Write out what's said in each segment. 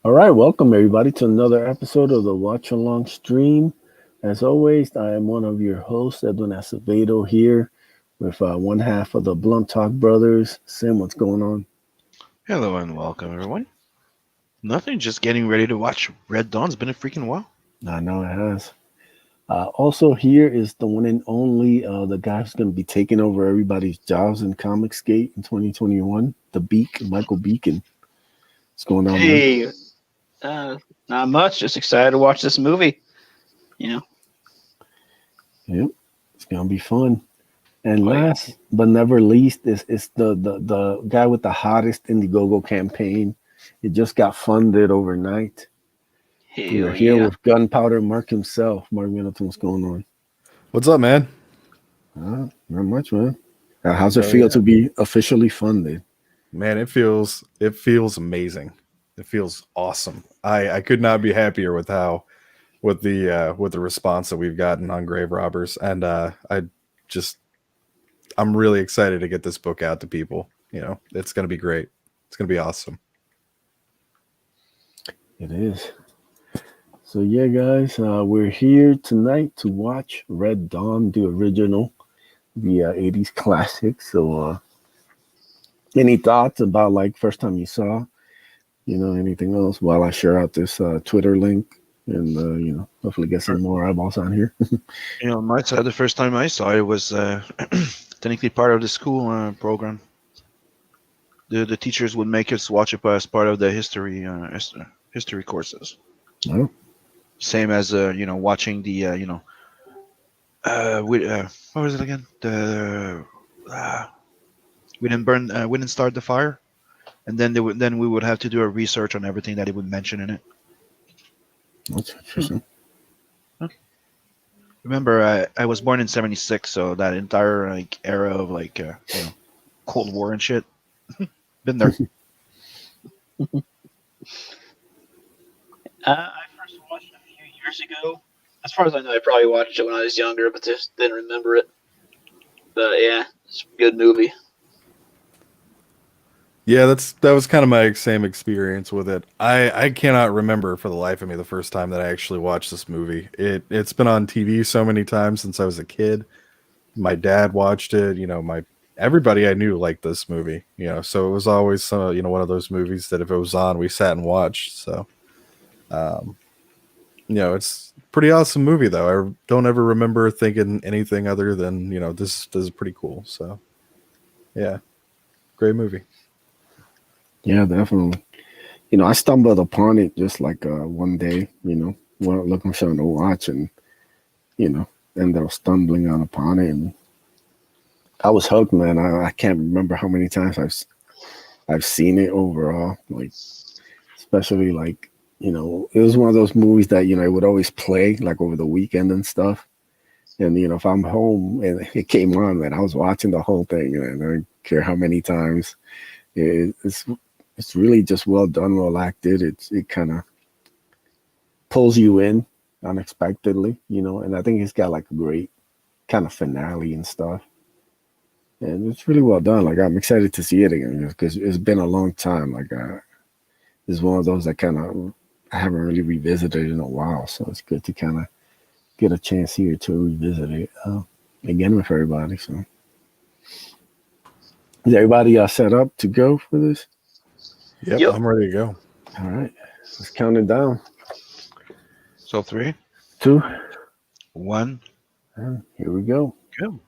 All right, welcome everybody to another episode of the Watch Along Stream. As always, I am one of your hosts, Edwin Acevedo, here with one half of the Blunt Talk Brothers. Sim, what's going on? Hello and welcome, everyone. Nothing, just getting ready to watch Red Dawn. It's been a freaking while. I know it has. Also, here is the one and only the guy who's going to be taking over everybody's jobs in Comicsgate in 2021, the Beak, Michael Beacon. What's going on, man? Hey, uh, not much. Just excited to watch this movie. You know, Yep, it's going to be fun. And Oh yeah. last but never least is the guy with the hottest Indiegogo campaign. It just got funded overnight. We are hell here yeah. with Gunpowder Mark himself. Mark Middleton, what's going on? What's up, man? Not much, man. How's it Hell feel yeah. to be officially funded? Man, it feels amazing. It feels awesome. I could not be happier with how with the response that we've gotten on Grave Robbers. And just I'm really excited to get this book out to people. It's gonna be great. It's gonna be awesome. It is. So yeah, guys, we're here tonight to watch Red Dawn, the original, the 80s classic. So any thoughts about like first time you saw? Anything else while I share out this Twitter link and, hopefully get Sure. some more eyeballs on here. On my side, the first time I saw it was technically part of the school program. The teachers would make us watch it as part of the history courses. Oh, Same as watching the what was it again? The we didn't start the fire, and then we would have to do a research on everything that it would mention in it. that's interesting. Remember, I was born in '76, so that entire like era of Cold War and shit. Been there. I first watched it a few years ago. As far as I know, I probably watched it when I was younger, but just didn't remember it. But yeah, it's a good movie. Yeah, that was kind of my same experience with it. I cannot remember for the life of me the first time that I actually watched this movie. It's been on TV so many times since I was a kid. My dad watched it. My everybody I knew liked this movie. So it was always one of those movies that if it was on, we sat and watched. So um, it's a pretty awesome movie though. I don't ever remember thinking anything other than this is pretty cool. So yeah, great movie. Yeah, definitely. I stumbled upon it just like one day, while looking for something to watch and, you know, ended up stumbling on upon it. And I was hooked, man. I can't remember how many times I've seen it overall. Like, especially like, it was one of those movies that, it would always play like over the weekend and stuff. And if I'm home and it came on, man, I was watching the whole thing, and I don't care how many times. It's really just well done, well acted. It kind of pulls you in unexpectedly, and I think it's got like a great kind of finale and stuff. And it's really well done. Like I'm excited to see it again because it's been a long time. Like it's one of those that kind of I haven't really revisited in a while, so it's good to kind of get a chance here to revisit it again with everybody. So is everybody set up to go for this? Yep, Yep. I'm ready to go. All right, let's count it down. So three, Two. one, Here we go. go.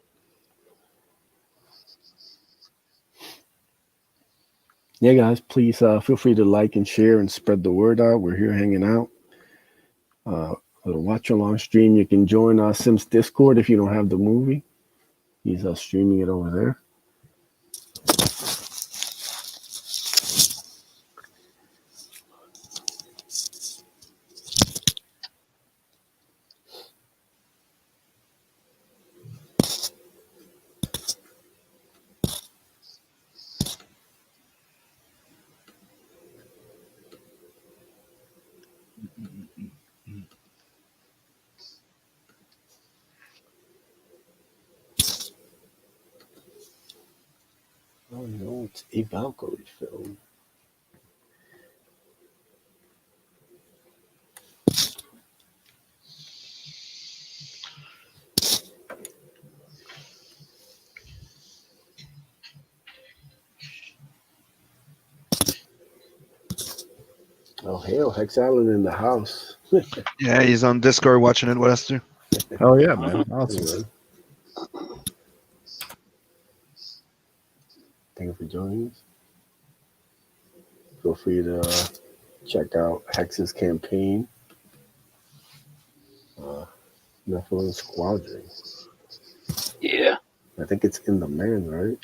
Yeah, guys, please feel free to like and share and spread the word out. We're here hanging out. Uh, a watch along stream. You can join Sim's Discord if you don't have the movie. He's streaming it over there. Oh no, it's a Valkyrie film. Oh hell, Hex Allen in the house. Yeah, he's on Discord watching it with us too. Oh yeah, man. Awesome. Anyway, thank you for joining us. Feel free to check out Hex's campaign, Nephilim Squadron. Yeah. I think it's in demand, right?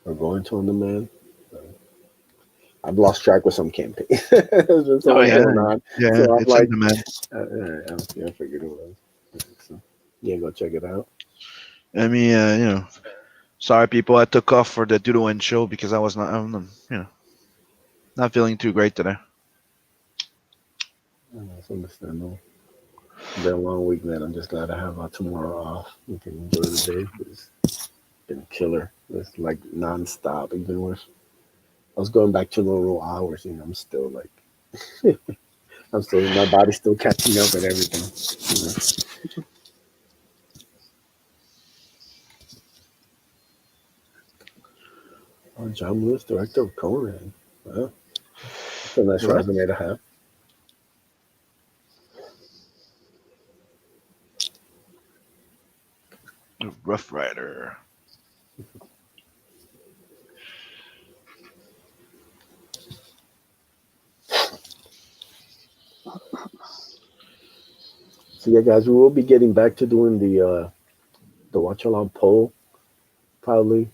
Or going to on demand. I've lost track with some campaign. There's been so Oh much yeah. going on. Yeah, So I'm it's in like, demand. I figured it was. So, yeah, go check it out. I mean, sorry people, I took off for the Doodle and show because not feeling too great today. That's understandable. It's been a long week, man. I'm just glad I have tomorrow off. We can enjoy the day. It's been a killer. It's like nonstop. Even with I was going back to normal hours, I'm still like, my body's still catching up and everything. Oh, John Lewis, director of Conan. Wow, that's a nice What? resume to have. Rough Rider. So yeah, guys, we will be getting back to doing the watch along poll probably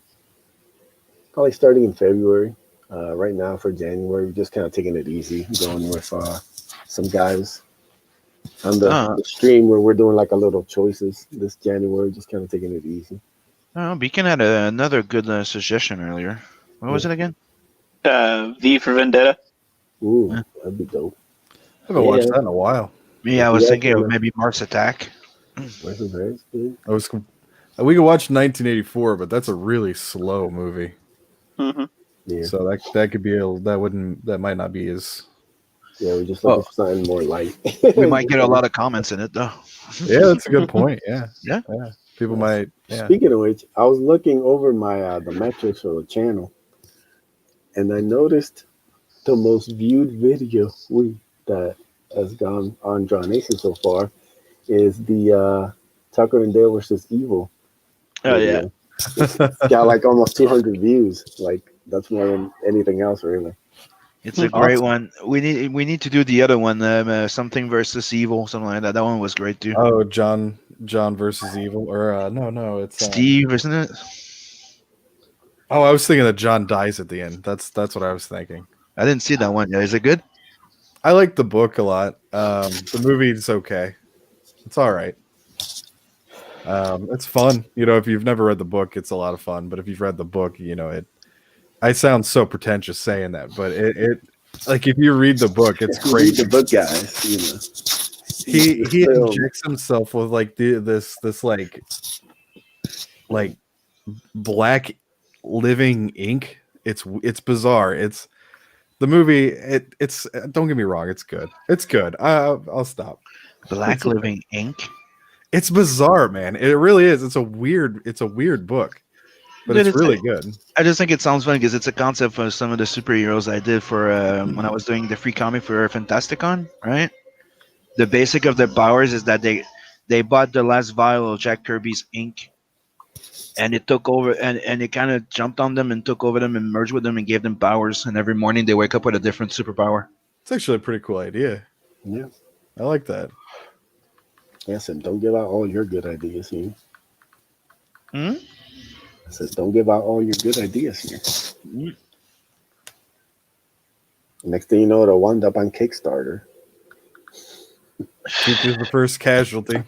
starting in February. Right now for January, we're just kind of taking it easy, going with some guys on the stream where we're doing like a little choices this January, just kind of taking it easy. Beacon had another good suggestion earlier. What was it again? V for Vendetta. Ooh, Yeah. that'd be dope. I haven't watched that in a while. Yeah, I was thinking of maybe Mark's Attack. Where's the Bears, dude? We could watch 1984, but that's a really slow movie. Mm-hmm. Yeah. So that could be that might not be as. Yeah, we're just looking for something more light. We might get a lot of comments in it though. Yeah, that's a good point. Yeah. Yeah. People might. Yeah. Speaking of which, I was looking over my the metrics for the channel, and I noticed the most viewed video that has gone on Draw Nation so far is the Tucker and Dale versus Evil. Oh video. yeah. It's got like almost 200 views. Like that's more than anything else, really. It's a great one. We need to do the other one, something versus evil, something like that. That one was great too. Oh, John versus Evil, or no, it's Steve, isn't it? Oh, I was thinking that John dies at the end. That's what I was thinking. I didn't see that one yet. Is it good? I like the book a lot. The movie is okay. It's all right. It's fun. If you've never read the book, it's a lot of fun. But if you've read the book, it. I sound so pretentious saying that, but it like if you read the book, it's crazy. Read the book, guys. He injects himself with like this like black living ink. It's bizarre. It's the movie. It's don't get me wrong. It's good. It's good. I'll stop. Black Living Ink. It's bizarre, man. It really is. It's a weird book, but it's really good. I just think it sounds funny because it's a concept for some of the superheroes I did for when I was doing the free comic for Fantasticon, right? The basic of their powers is that they bought the last vial of Jack Kirby's ink, and it took over, and it kind of jumped on them and took over them and merged with them and gave them powers. And every morning they wake up with a different superpower. It's actually a pretty cool idea. Yeah, I like that. Yes, and don't give out all your good ideas here. Hmm? I said, don't give out all your good ideas here. Mm. Next thing you know, it'll wind up on Kickstarter. Features the first casualty.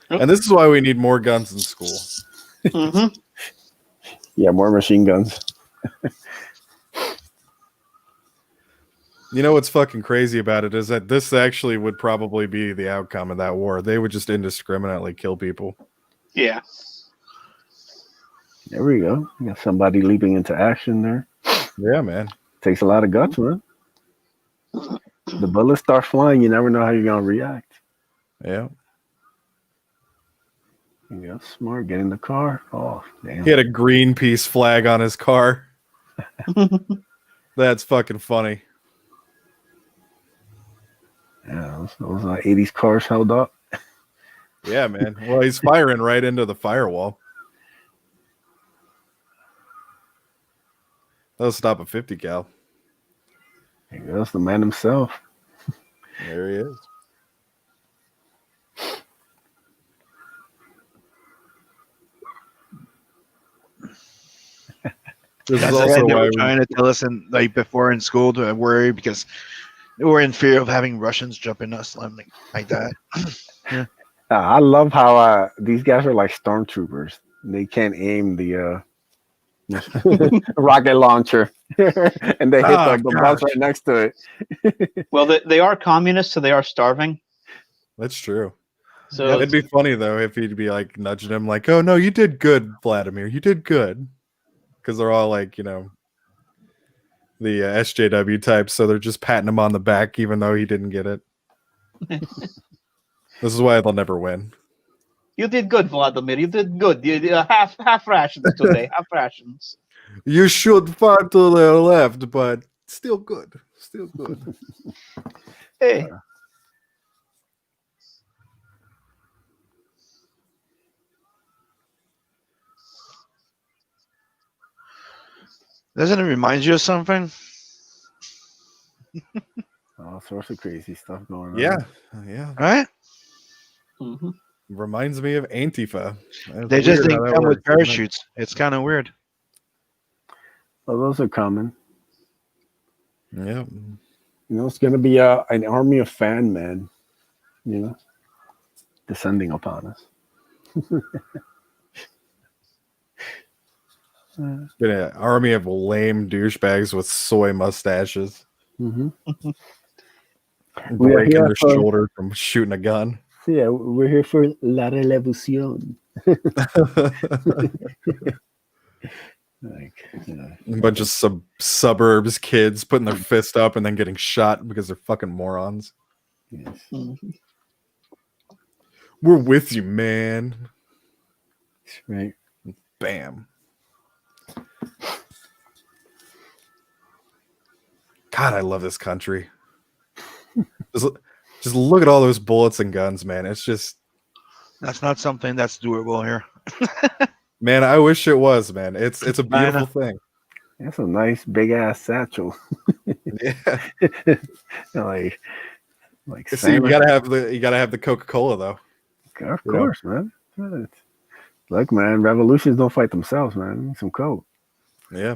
And this is why we need more guns in school. Mm-hmm. Yeah, more machine guns. You know what's fucking crazy about it is that this actually would probably be the outcome of that war. They would just indiscriminately kill people. Yeah. There we go. You got somebody leaping into action there. Yeah, man. Takes a lot of guts, man. The bullets start flying. You never know how you're gonna react. Yeah. Yeah, smart. Get in the car. Oh, damn. He had a Greenpeace flag on his car. That's fucking funny. Yeah, those 80s cars held up. Yeah, man. Well, he's firing right into the firewall. That'll stop a 50 cal. That's the man himself. There he is. This is That's the also thing they why were trying to tell us in before in school to worry because we were in fear of having Russians jumping us like that. I love how these guys are like stormtroopers. They can't aim the rocket launcher, and they hit the bus right next to it. Well, they are communists, so they are starving. That's true. So It'd be funny though if he'd be like nudging him, like, "Oh no, you did good, Vladimir. You did good," because they're all like, the SJW types, so they're just patting him on the back, even though he didn't get it. This is why they'll never win. you did good, Vladimir. You did good. You did half rations today. Half rations. You should far to the left, but still good. Still good. Hey, Doesn't it remind you of something? All sorts of crazy stuff going on. Yeah. Right? mm-hmm. Reminds me of Antifa. That's They just weird how didn't that come with works, isn't it? parachutes. It's kind of weird. Well, those are coming. Yeah. It's going to be an army of fan men, descending upon us. Been an army of lame douchebags with soy mustaches. Mm-hmm. Breaking here their shoulder from shooting a gun. Yeah, we're here for La Revolución. A bunch of suburbs kids putting their fist up and then getting shot because they're fucking morons. Yes. Mm-hmm. We're with you, man. Right. Bam. God, I love this country. Just look at all those bullets and guns, man. It's just... That's not something that's doable here. Man, I wish it was, man. It's a beautiful thing. That's a nice big ass satchel. Yeah. like See, you gotta have the Coca-Cola though. Of course, man. Look, man, revolutions don't fight themselves, man. Need some Coke. Yeah.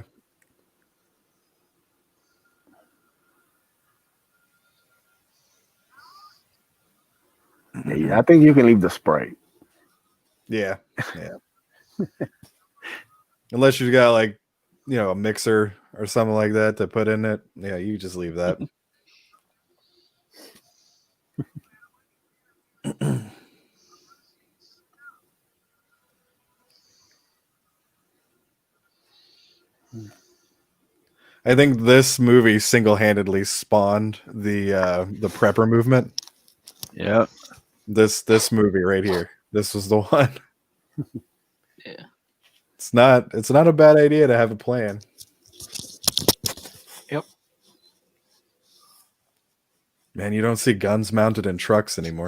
Yeah, I think you can leave the Sprite. Yeah. Unless you've got like, a mixer or something like that to put in it. Yeah, you just leave that. I think this movie single-handedly spawned the prepper movement. Yeah. This movie right here. This was the one. Yeah. It's not a bad idea to have a plan. Yep. Man, you don't see guns mounted in trucks anymore.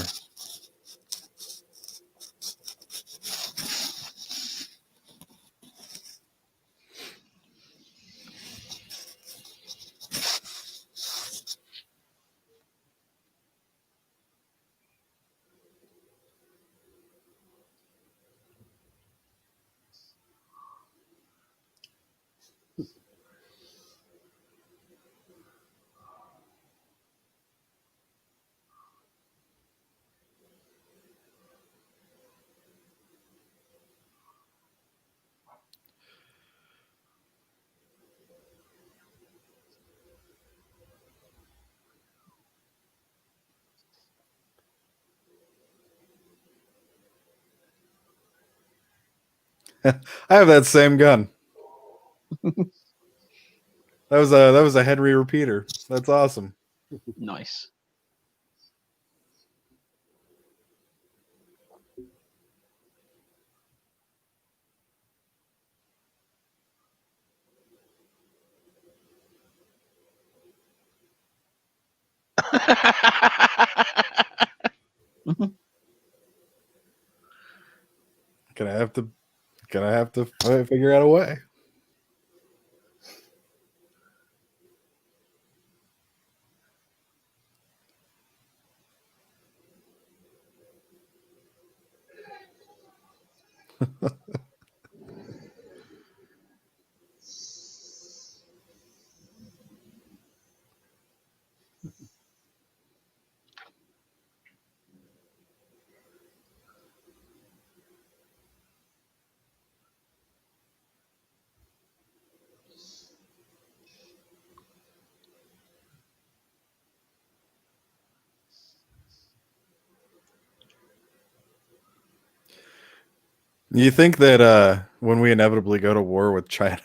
I have that same gun. That was a Henry repeater. That's awesome. Nice. Gonna have to figure out a way. You think that when we inevitably go to war with China,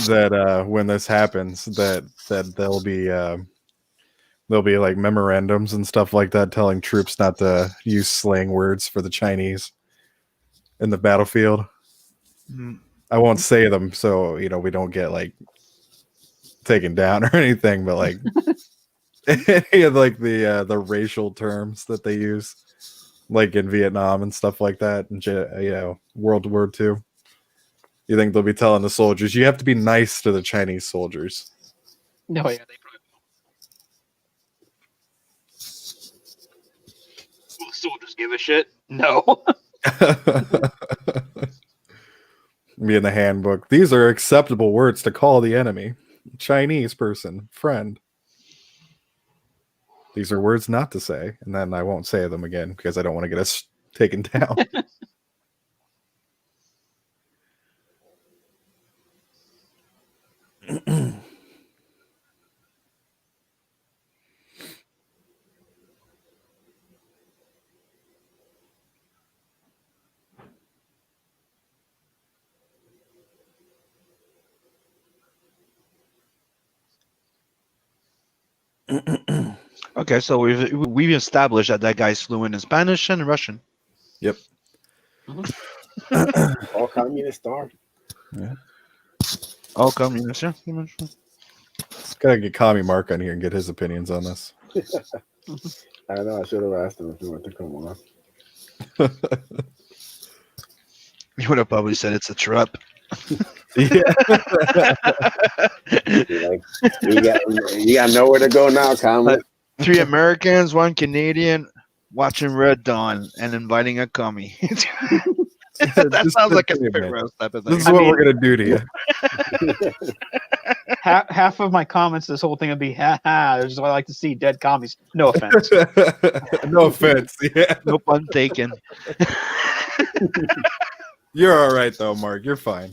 that when this happens, that there'll be like memorandums and stuff like that telling troops not to use slang words for the Chinese in the battlefield? Mm. I won't say them, so we don't get like taken down or anything. But like, any of like the racial terms that they use, like in Vietnam and stuff like that, and World War II. You think they'll be telling the soldiers, you have to be nice to the Chinese soldiers? No, yeah, they probably will. Will the soldiers give a shit? No. Be in the handbook. These are acceptable words to call the enemy. Chinese person, friend. These are words not to say, and then I won't say them again because I don't want to get us taken down. Okay, so we've established that guy's fluent in Spanish and Russian. Yep. All communists are. All communists, yeah. Gotta get Kami Mark on here and get his opinions on this. I know. I should have asked him if he wanted to come on. You would have probably said it's a trap. Yeah. Like, you got nowhere to go now, Common. 3 Americans, 1 Canadian, watching Red Dawn and inviting a commie. That sounds like a spit roast type of thing. This is what we're gonna do to you. Half of my comments, this whole thing would be, ha ha. This is what I like to see, dead commies. No offense. No offense. Yeah. No pun taken. You're all right though, Mark. You're fine.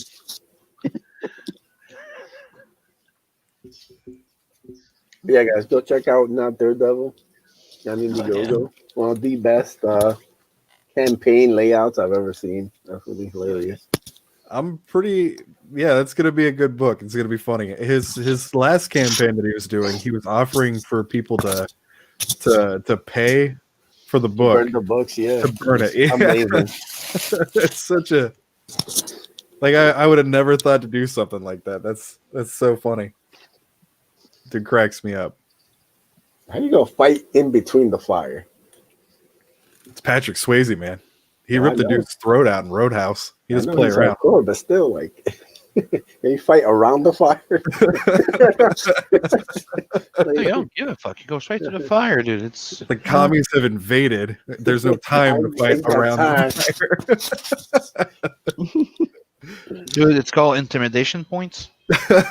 Yeah, guys, go check out Not Daredevil. I mean, Indiegogo. One of the best campaign layouts I've ever seen. Absolutely hilarious. I'm pretty. Yeah, that's gonna be a good book. It's gonna be funny. His last campaign that he was doing, he was offering for people to pay for the book. Burn the books, yeah. To burn it. Yeah. Amazing. It's such a like I would have never thought to do something like that. That's so funny. It cracks me up. How do you go fight in between the fire? It's Patrick Swayze, man. He ripped the dude's throat out in Roadhouse. He doesn't play around. Cool, but still, like, can you fight around the fire? You don't give a fuck. You go straight to the fire, dude. It's The commies have invaded. There's no time to fight around the fire. dude. It's called intimidation points.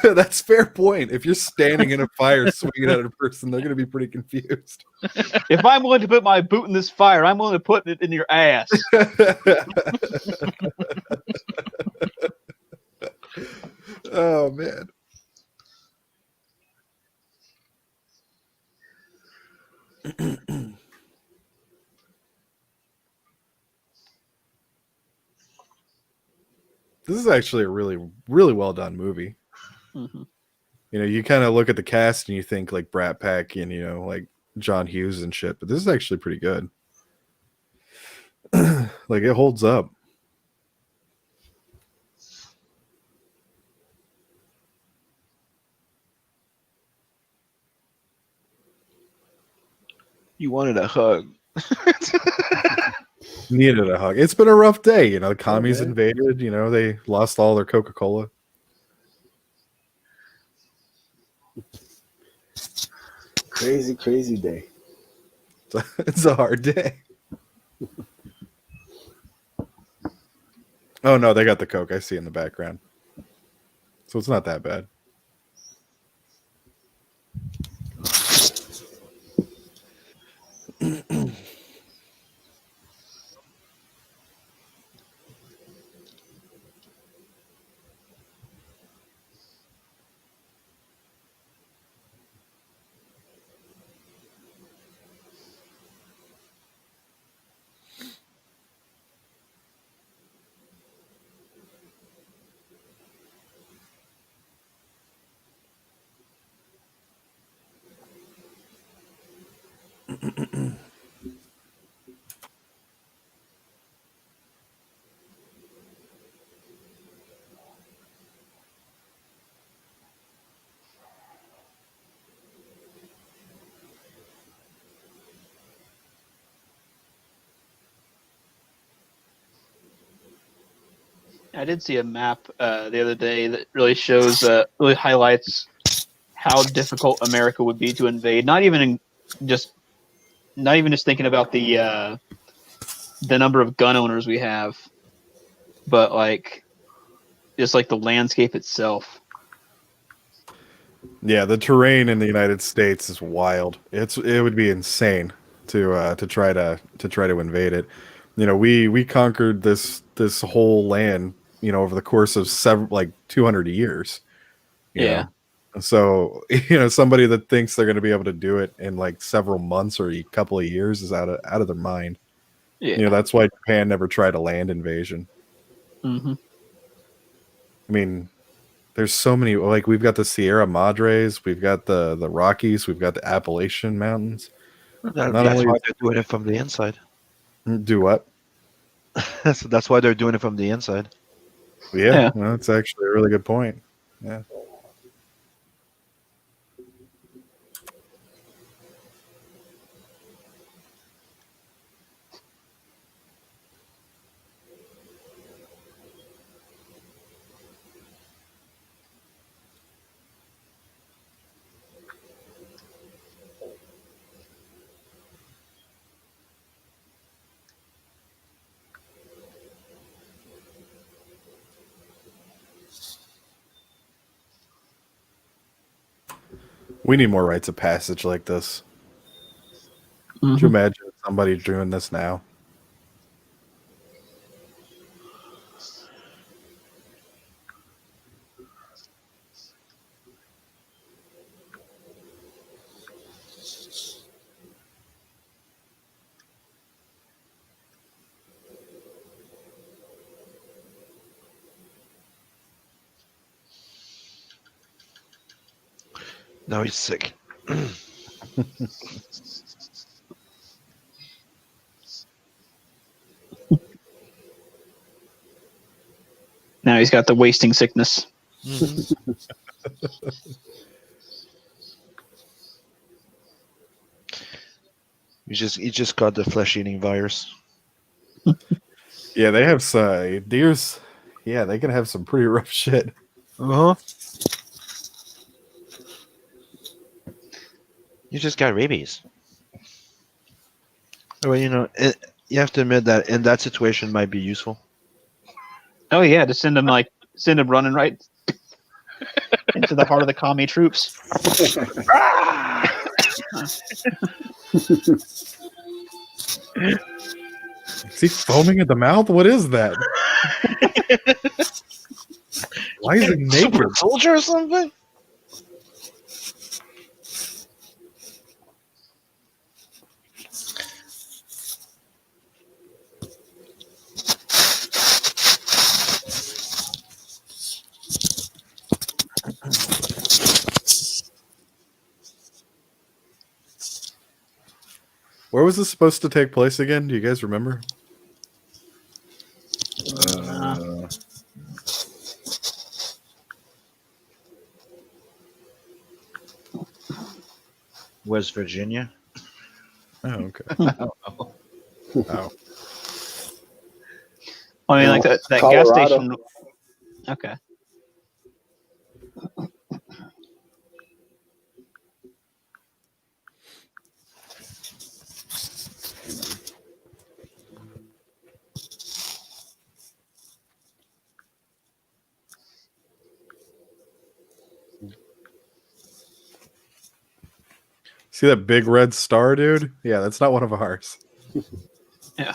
That's fair point. If you're standing in a fire swinging at a person, they're going to be pretty confused. If I'm willing to put my boot in this fire, I'm willing to put it in your ass. Oh, man. This is actually a really, really well done movie. Mm-hmm. You kind of look at the cast and you think like Brat Pack and, like John Hughes and shit, but this is actually pretty good. Like, it holds up. You wanted a hug. Needed a hug. It's been a rough day. You know, the commies man. invaded. You know, they lost all their Coca-Cola. Crazy day. It's a hard day. Oh no, they got the Coke. I see in the background. So it's not that bad. I did see a map the other day that really shows, really highlights how difficult America would be to invade. Just not even just thinking about the number of gun owners we have, but like just like the landscape itself. Yeah, the terrain in the United States is wild. It would be insane to try to invade it. You know, we conquered this whole land, you know, over the course of several like 200 years, you Yeah, know. So, you know, somebody that thinks they're going to be able to do it in like several months or a couple of years is out of their mind. You know, yeah. that's why Japan never tried a land invasion. Hmm. I mean, there's so many, like we've got the Sierra Madres, we've got the Rockies, we've got the Appalachian Mountains. Not That's only why they're doing it from the inside. do what? That's why they're doing it from the inside. Yeah, Yeah. well, that's actually a really good point. Yeah. We need more rites of passage like this. Could you Hmm. imagine somebody doing this now? Now he's sick. Now he's got the wasting sickness. Hmm. He just got the flesh eating virus. Yeah, they have deers. Yeah, they can have some pretty rough shit. Uh huh. You just got rabies. Well, you know, you have to admit that in that situation might be useful. Oh yeah, to send him running right into the heart of the commie troops. Is he foaming at the mouth? What is that? Why is he Super naked? soldier or something? Where was this supposed to take place again? Do you guys remember? Uh, West Virginia. Oh, okay. I don't know. Oh, I mean, No, like that gas Colorado. station. Okay. see that big red star, dude? Yeah, that's not one of ours. Yeah.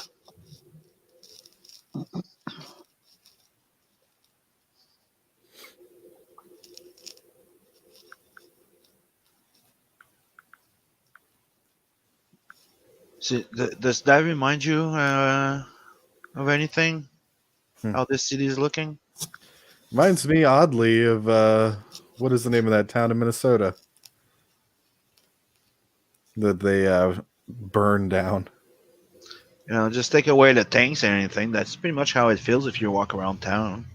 See, does that remind you of anything? Hmm. How this city is looking? Reminds me oddly of what is the name of that town in Minnesota that they burned down? You know, just take away the tanks and anything. That's pretty much how it feels if you walk around town.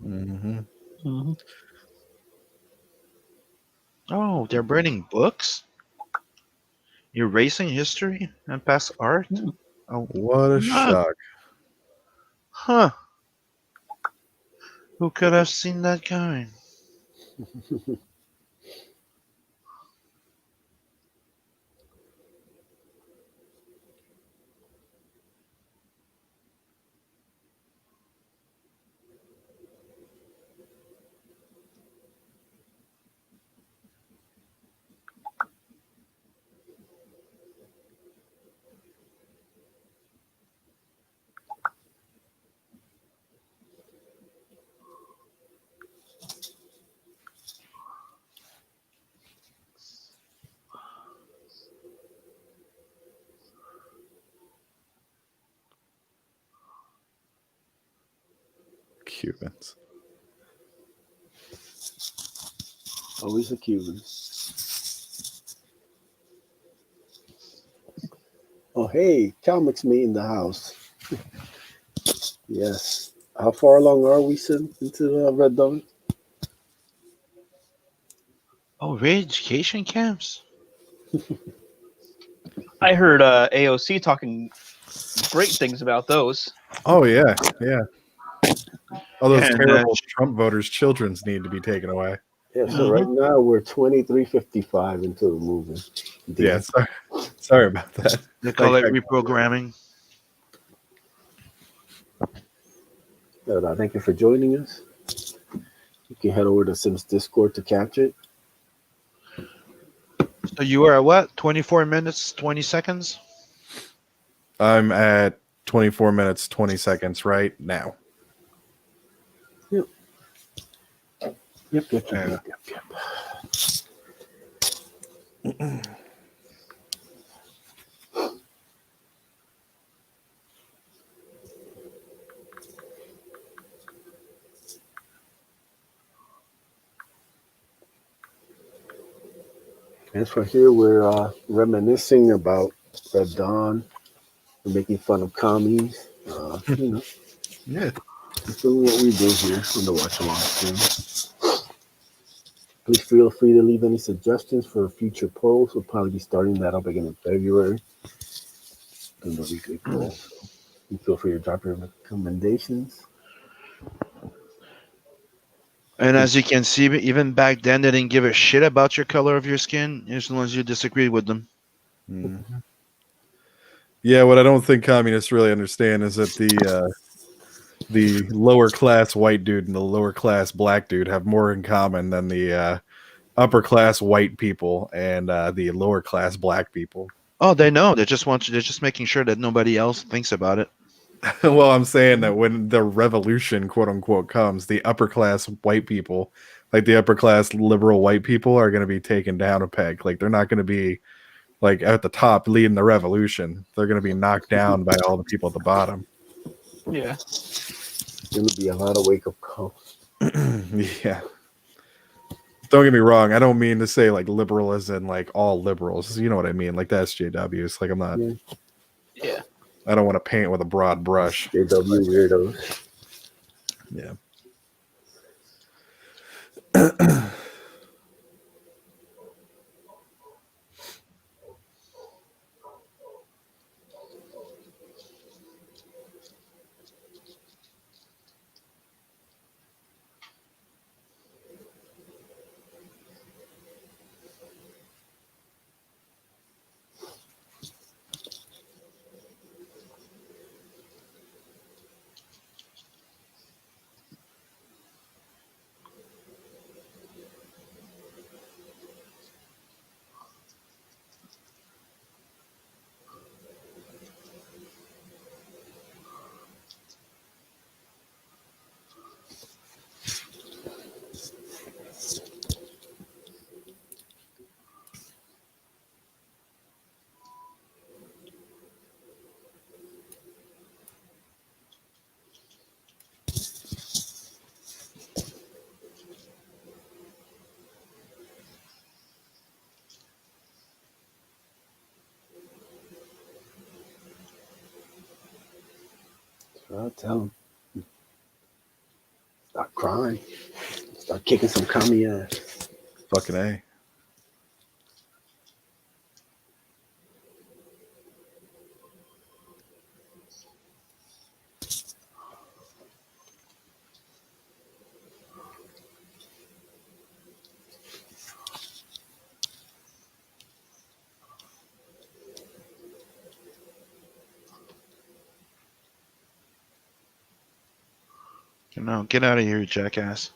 Mm-hmm. Mhm. Oh, they're burning books, erasing history and past art. Hmm. Oh, What a no. shock! Huh? Who could have seen that coming? Cubans. Always a Cuban. Oh, hey, comics me in the house. Yes. How far along are we, Sim, into Red Dawn? Oh, re-education camps. I heard AOC talking great things about those. Oh yeah, yeah. All those And terrible Trump voters' children's need to be taken away. Yeah, so Mhm. right now we're 23:55 into the movie. Yeah, sorry about that. they Like, call it reprogramming. Thank you for joining us. You can head over to Sim's Discord to catch it. So you are at what? 24 minutes, 20 seconds? I'm at 24 minutes 20 seconds right now. Yep. Yep. Yeah. As for here, we're reminiscing about Red Dawn. We're making fun of commies. Yeah. Just doing what we do here on the Watch Along stream. Please feel free to leave any suggestions for future polls. We'll probably be starting that up again in February. Doing the weekly poll. So you feel free to drop your recommendations. And as you can see, even back then, they didn't give a shit about your color of your skin as long as you disagreed with them. Mhm. Yeah, what I don't think communists really understand is that the lower class white dude and the lower class black dude have more in common than the upper class white people and the lower class black people. Oh, they know. They just want you. They're just making sure that nobody else thinks about it. Well, I'm saying that when the revolution, quote unquote, comes, the upper class white people, like the upper class liberal white people, are going to be taken down a peg. Like they're not going to be like at the top leading the revolution. They're going to be knocked down by all the people at the bottom. Yeah. Going to be a lot of wake up calls. Yeah. Don't get me wrong. I don't mean to say like liberal as in like all liberals. You know what I mean? Like the SJWs. Like I'm not. Yeah. Yeah. I don't want to paint with a broad brush. JW weirdos. Yeah. I'll tell him. Start crying. Start kicking some commie ass. Fucking A. No, get out of here, you jackass.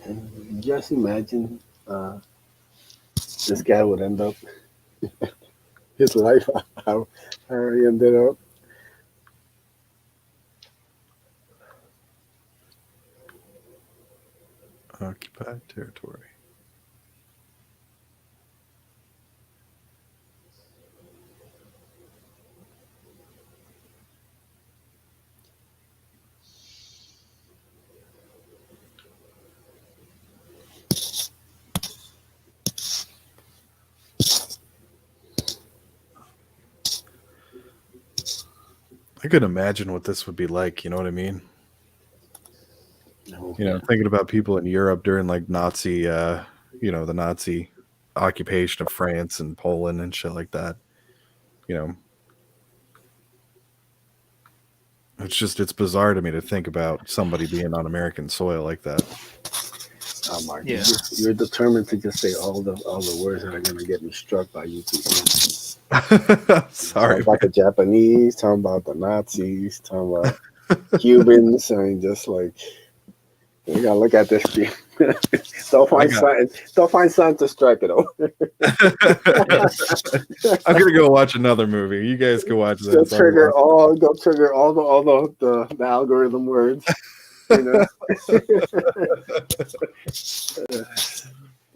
And just imagine this guy would end up his life how he ended up. Occupied territory. I could imagine what this would be like, you know what I mean? No, You know, thinking about people in Europe during like Nazi, the Nazi occupation of France and Poland and shit like that. You know, it's bizarre to me to think about somebody being on American soil like that. oh my! Yeah. You're determined to just say all the words that are gonna get me struck by you people. Sorry, Talking about the Japanese, talking about the Nazis, talking about Cubans. I mean, just like you gotta look at this. Don't find something to strike it over. I'm gonna go watch another movie. You guys can watch Go this. trigger all the algorithm words. You know.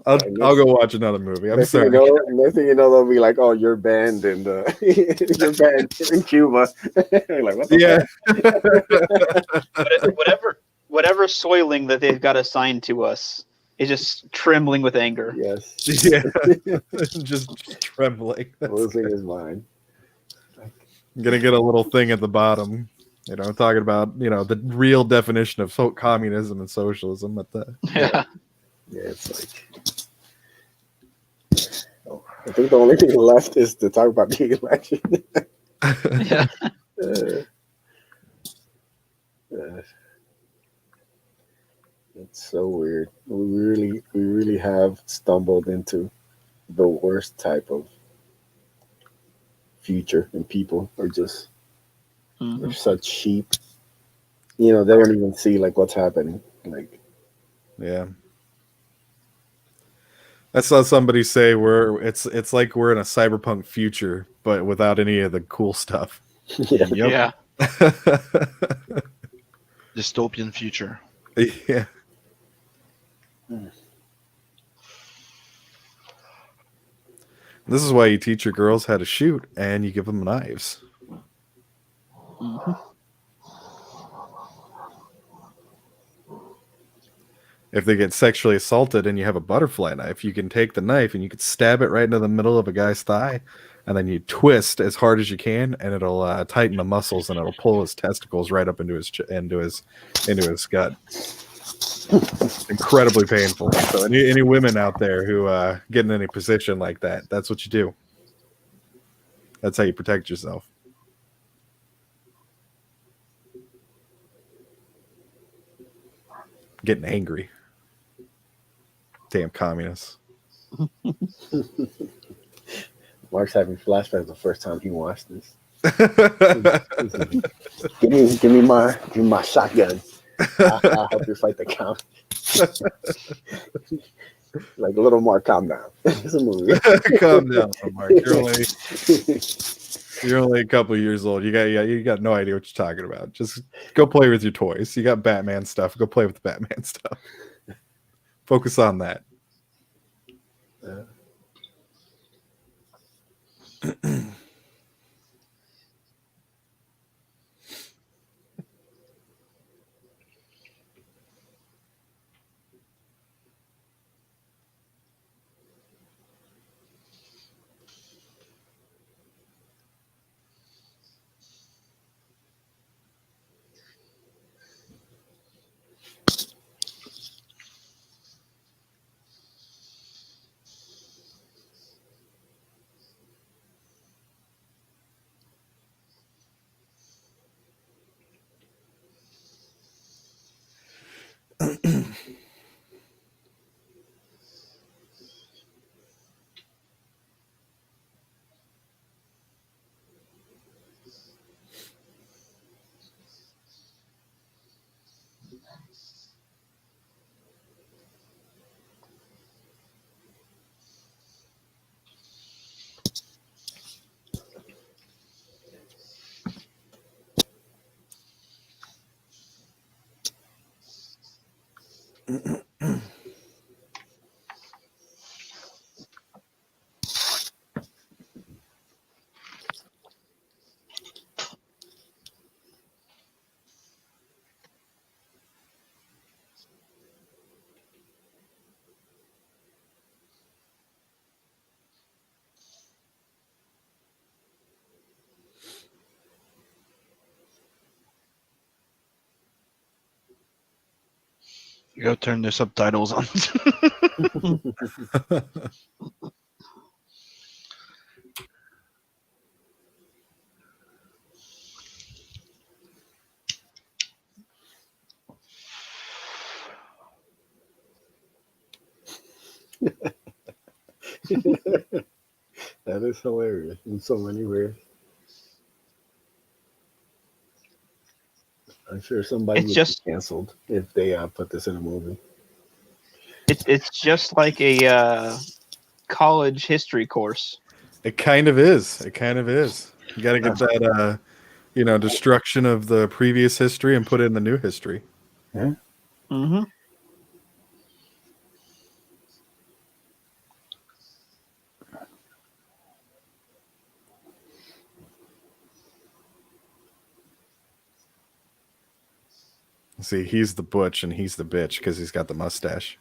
I'll go watch another movie. I'm Next thing sorry. next thing you know, they'll be like, "Oh, you're banned in you're banned in Cuba." Like, what the Whatever soiling that they've got assigned to us is just trembling with anger. Yes. Yeah, just trembling. That's Losing good. his mind. I'm gonna get a little thing at the bottom, talking about the real definition of communism and socialism at the Yeah. Yeah, it's like. Oh, I think the only thing left is to talk about the election. Yeah. It's so weird. We really have stumbled into the worst type of future, and people are just they're such sheep. They don't even see like what's happening. Like, yeah. I saw somebody say it's like we're in a cyberpunk future, but without any of the cool stuff. yeah, Yep. Yeah. Dystopian future. Yeah. This is why you teach your girls how to shoot and you give them knives. if they get sexually assaulted and you have a butterfly knife, you can take the knife and you can stab it right into the middle of a guy's thigh, and then you twist as hard as you can, and it'll tighten the muscles and it'll pull his testicles right up into his gut. Incredibly painful. So any women out there who get in any position like that, that's what you do. That's how you protect yourself. Getting angry. Damn communists. Mark's having flashbacks the first time he watched this. Give me my shotgun. I'll help you fight the count. Like a little more, calm down. It's a movie. Calm down, Mark. You're only a couple years old. You got no idea what you're talking about. Just go play with your toys. You got Batman stuff. Go play with the Batman stuff. Focus on that. You gotta turn the subtitles on. That is hilarious in so many ways. I'm sure somebody It's would just be canceled if they put this in a movie. it's just like a college history course. It kind of is. It kind of is. You got to get that, destruction of the previous history and put it in the new history. Yeah. Mm-hmm. See, he's the butch and he's the bitch because he's got the mustache.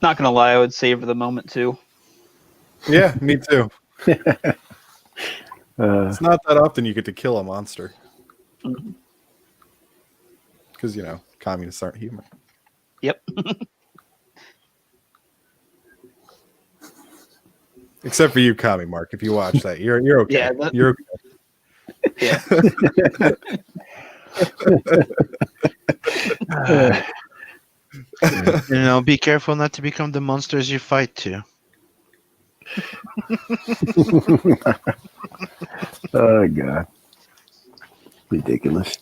Not gonna lie, I would savor the moment too. Yeah, me too. Uh, It's not that often you get to kill a monster Mhm. because communists aren't human. Yep. Except for you, Commie Mark. If you watch that, you're okay. Yeah. You're Yeah. Be careful not to become the monsters you fight to. oh God, ridiculous.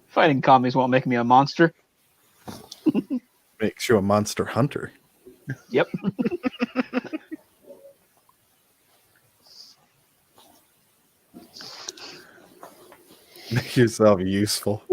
Fighting commies won't make me a monster. makes you a monster hunter. Yep. Make yourself useful.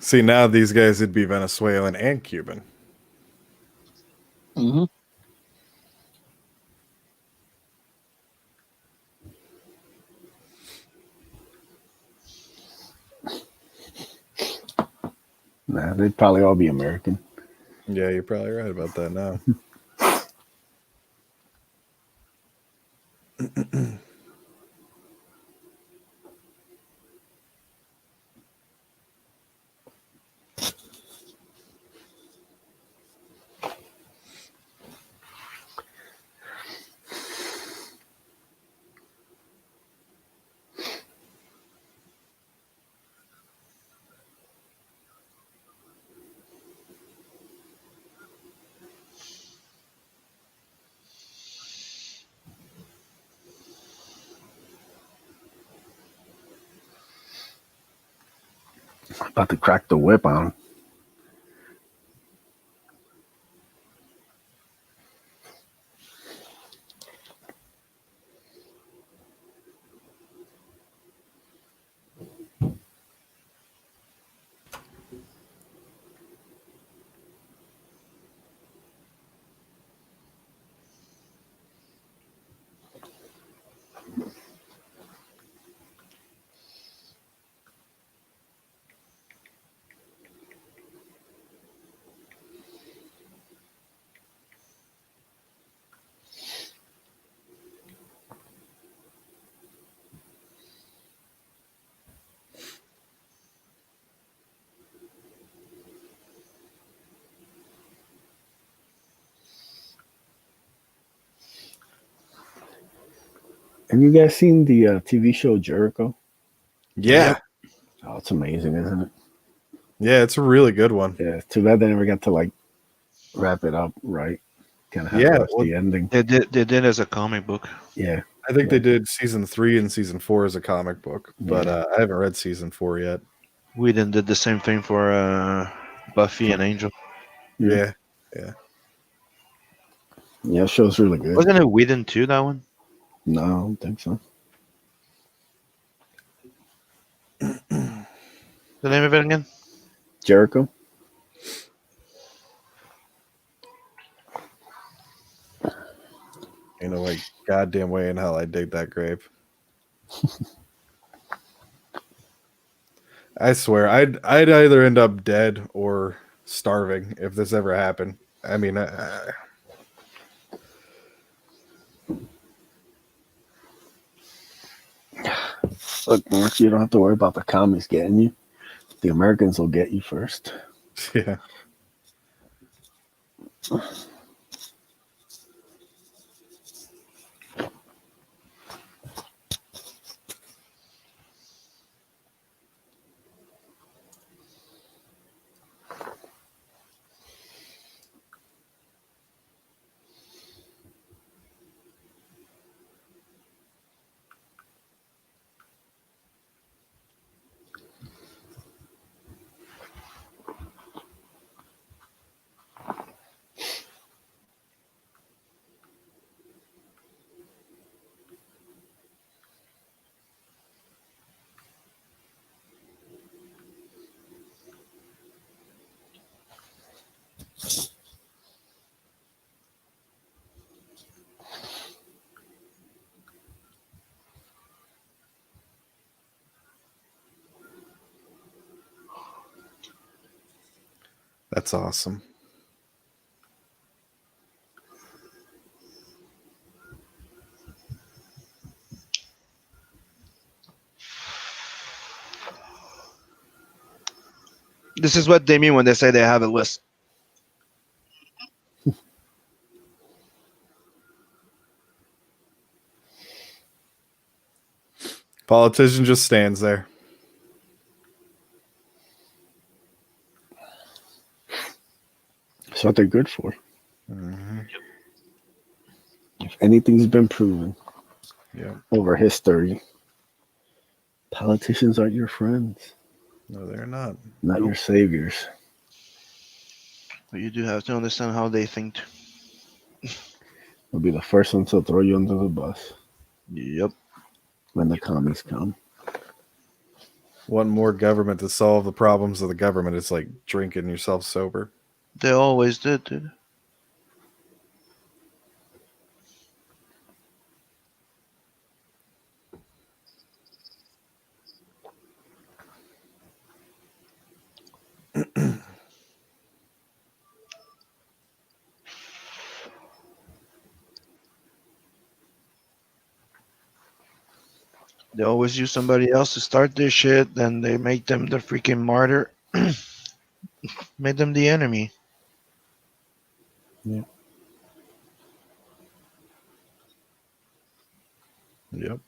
See, now these guys would be Venezuelan and Cuban. Hmm. Nah, they'd probably all be American. Yeah, you're probably right about that now. About to crack the whip on 'em. And you guys seen the TV show Jericho? Yeah, Oh, it's amazing, isn't it? yeah, it's a really good one. Yeah. Too bad they never got to like wrap it up right. Kind of had Yeah, to rush well, the ending. They did as a comic book. Yeah. I think they Yeah. did season 3 and season 4 as a comic book, but Yeah. I haven't read season 4 yet. Whedon did the same thing for Buffy and Angel. Yeah. Yeah. Yeah. Show's really good. Wasn't it Whedon too? That one. No, I don't think so. The name of it again? Jericho. Ain't no like goddamn way in hell I'd dig that grave. I swear, I'd either end up dead or starving if this ever happened. I mean, Look, Mark, you don't have to worry about the commies getting you. The Americans will get you first. yeah. That's awesome. This is what they mean when they say they have a list. Politician just stands there. That's what they're good for. Mm-hmm. If anything's been proven Yeah. over history, politicians aren't your friends, No, they're not. not your saviors. But you do have to understand how they think. They'll be the first ones to throw you under the bus Yep. when the commies come. Want more government to solve the problems of the government. It's like drinking yourself sober. They always did, dude. They always use somebody else to start their shit, then they make them the freaking martyr. Made them the enemy. Yep.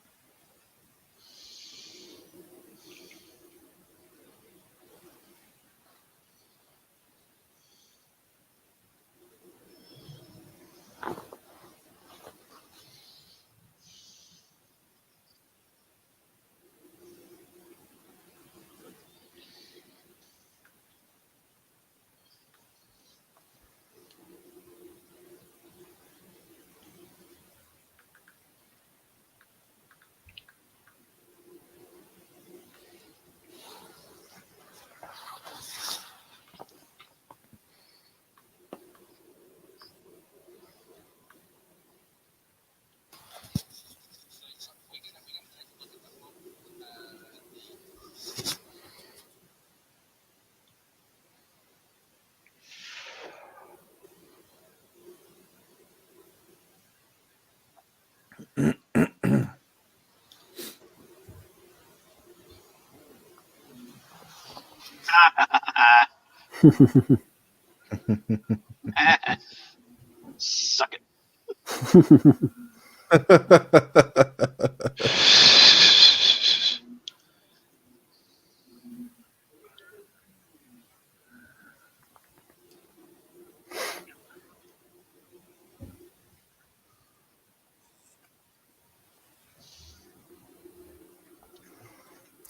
Suck it.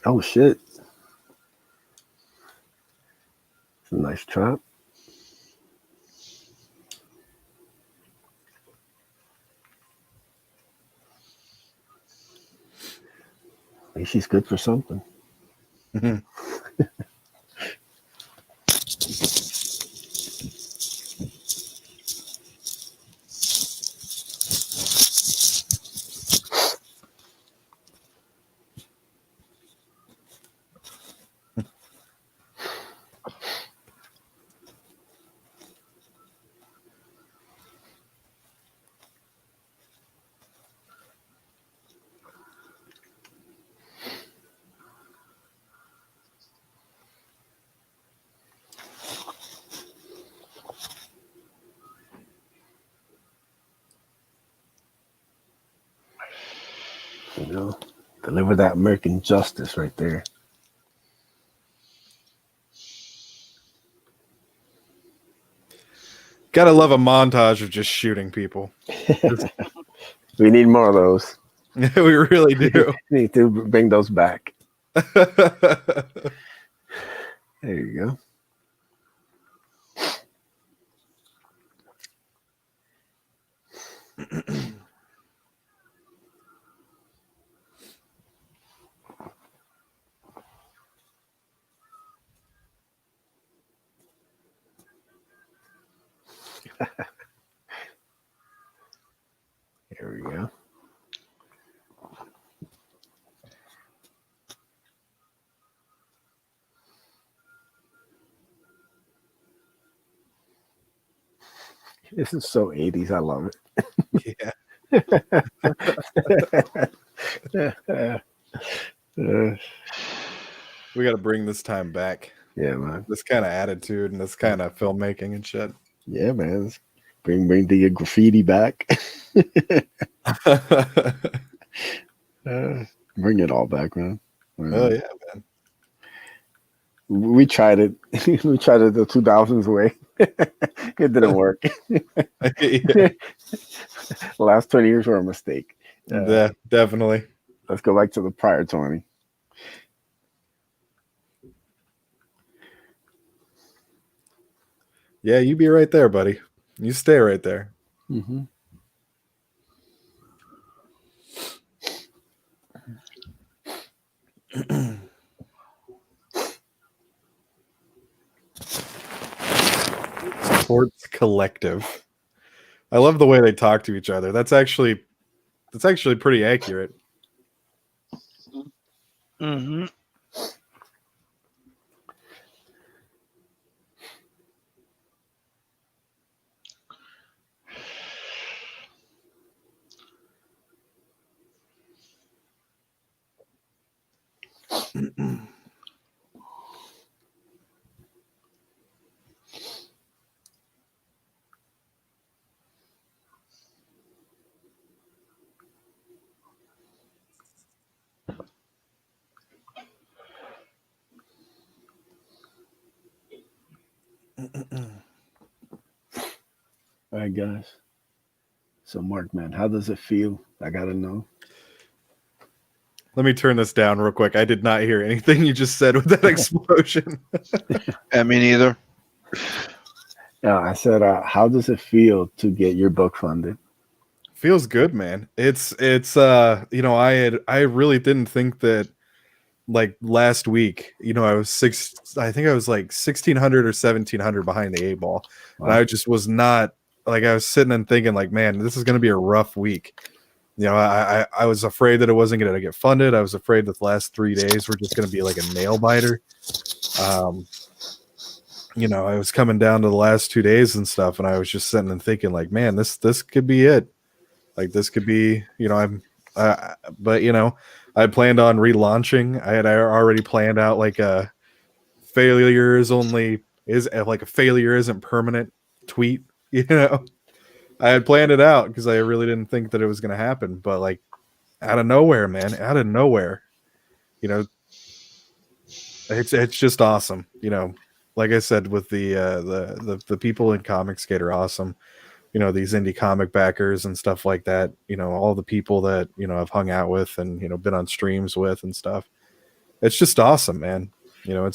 Oh shit! It's a nice trap. At least she's good for something. Mhm. You know, deliver that American justice right there. Gotta love a montage of just shooting people. We need more of those. We really do. Need to bring those back. There you go. Here we go. This is so 80s. I love Yeah. it. We got to bring this time back. Yeah, man. This kind of attitude and this kind of filmmaking and shit. Yeah, man. Let's bring the graffiti back. Bring it all back, man. Oh yeah, man. We tried it. We tried it the 2000s way. It didn't work. Yeah, The last 20 years were a mistake. definitely. Let's go back to the prior 20. Yeah, you be right there, buddy. You stay right there. Mm-hmm. Sports Collective. I love the way they talk to each other. That's actually pretty accurate. Mm-hmm. All right, guys. So, Mark, man, how does it feel? I gotta know. Let me turn this down real quick. I did not hear anything you just said with that explosion. Me neither. I said, how does it feel to get your book funded? Feels good, man. It's I really didn't think that, like, last week, I was like 1,600 or 1,700 behind the 8 ball. Wow. And I just was not, like, I was sitting and thinking, like, man, this is going to be a rough week. I was afraid that it wasn't going to get funded. I was afraid that the last 3 days were just going to be like a nail biter. I was coming down to the last 2 days and stuff, and I was just sitting and thinking, like, man, this could be it. Like, this could be, but I planned on relaunching. I already planned out like a failure isn't permanent tweet. I had planned it out because I really didn't think that it was going to happen. But, like, out of nowhere, man, it's just awesome. Like I said, with the people in Comicsgate are awesome. These indie comic backers and stuff like that, all the people that, I've hung out with and, been on streams with and stuff. it's just awesome, man. You know,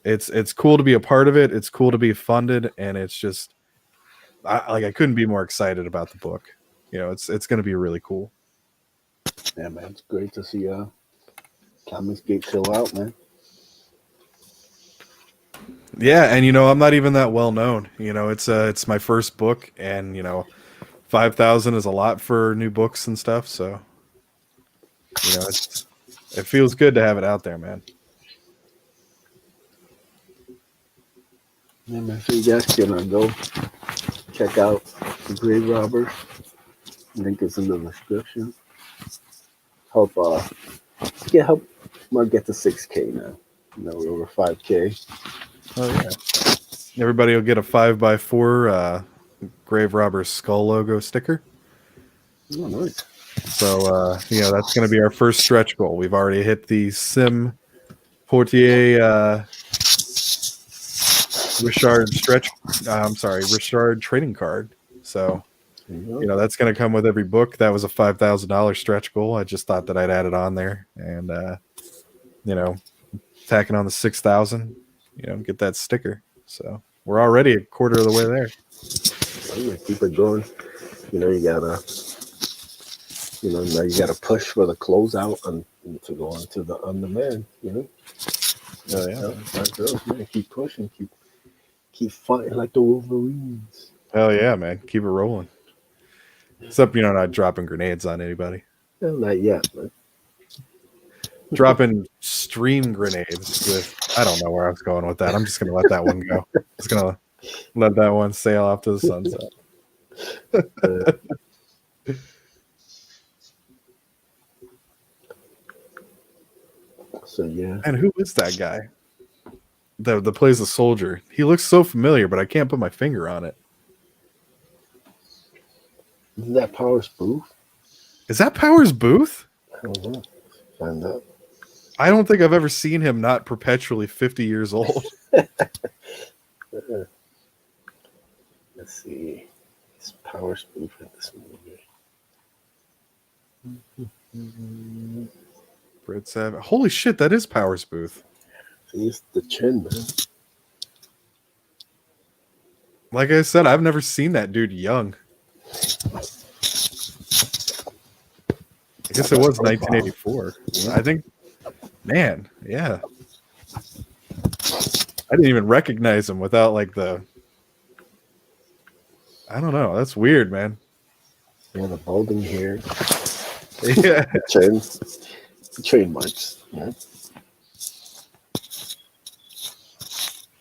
it's cool to be a part of it. It's cool to be funded, and it's just I couldn't be more excited about the book. You know, it's going to be really cool. Yeah, man, it's great to see Comics Gate fill out, man. Yeah, and you know, I'm not even that well known. You know, it's my first book, and you know, 5,000 is a lot for new books and stuff. So, you know, it feels good to have it out there, man. Yeah, man. So you guys can go check out the Grave Robbers. Link is in the description. Help help Mark get to 6K now. You know, we're over 5K. Oh yeah. Everybody will get a 5x4 Grave Robber's skull logo sticker. Oh, nice. So you know, that's going to be our first stretch goal. We've already hit the Sim Portier Richard Richard trading card. So you know, that's going to come with every book. That was a $5,000 stretch goal. I just thought that I'd add it on there, and you know, tacking on the 6,000, you know, get that sticker. So we're already a quarter of the way there. I'm gonna keep it going. You know, now you gotta push for the closeout and to go on to the on-demand. You know. Oh yeah, that's it, man. Keep pushing. Keep fighting like the Wolverines. hell yeah, man. Keep it rolling. Except, you know, not dropping grenades on anybody. Well, not yet, man. Dropping stream grenades with, I don't know where I was going with that. I'm just going to let that one go. Just going to let that one sail off to the sunset. So, yeah. And who is that guy that plays the soldier? He looks so familiar, but I can't put my finger on it. Isn't that Powers Booth? Is that Powers Booth? I don't know. Find out. I don't think I've ever seen him not perpetually 50 years old. Let's see. It's Powers Booth in this movie. Britt Savage. Holy shit, that is Powers Booth. He's the chin, man. Like I said, I've never seen that dude young. I guess it was 1984. I think, man, yeah. I didn't even recognize him without like I don't know. That's weird, man. Yeah, the balding hair. Yeah. Train marks. Yeah.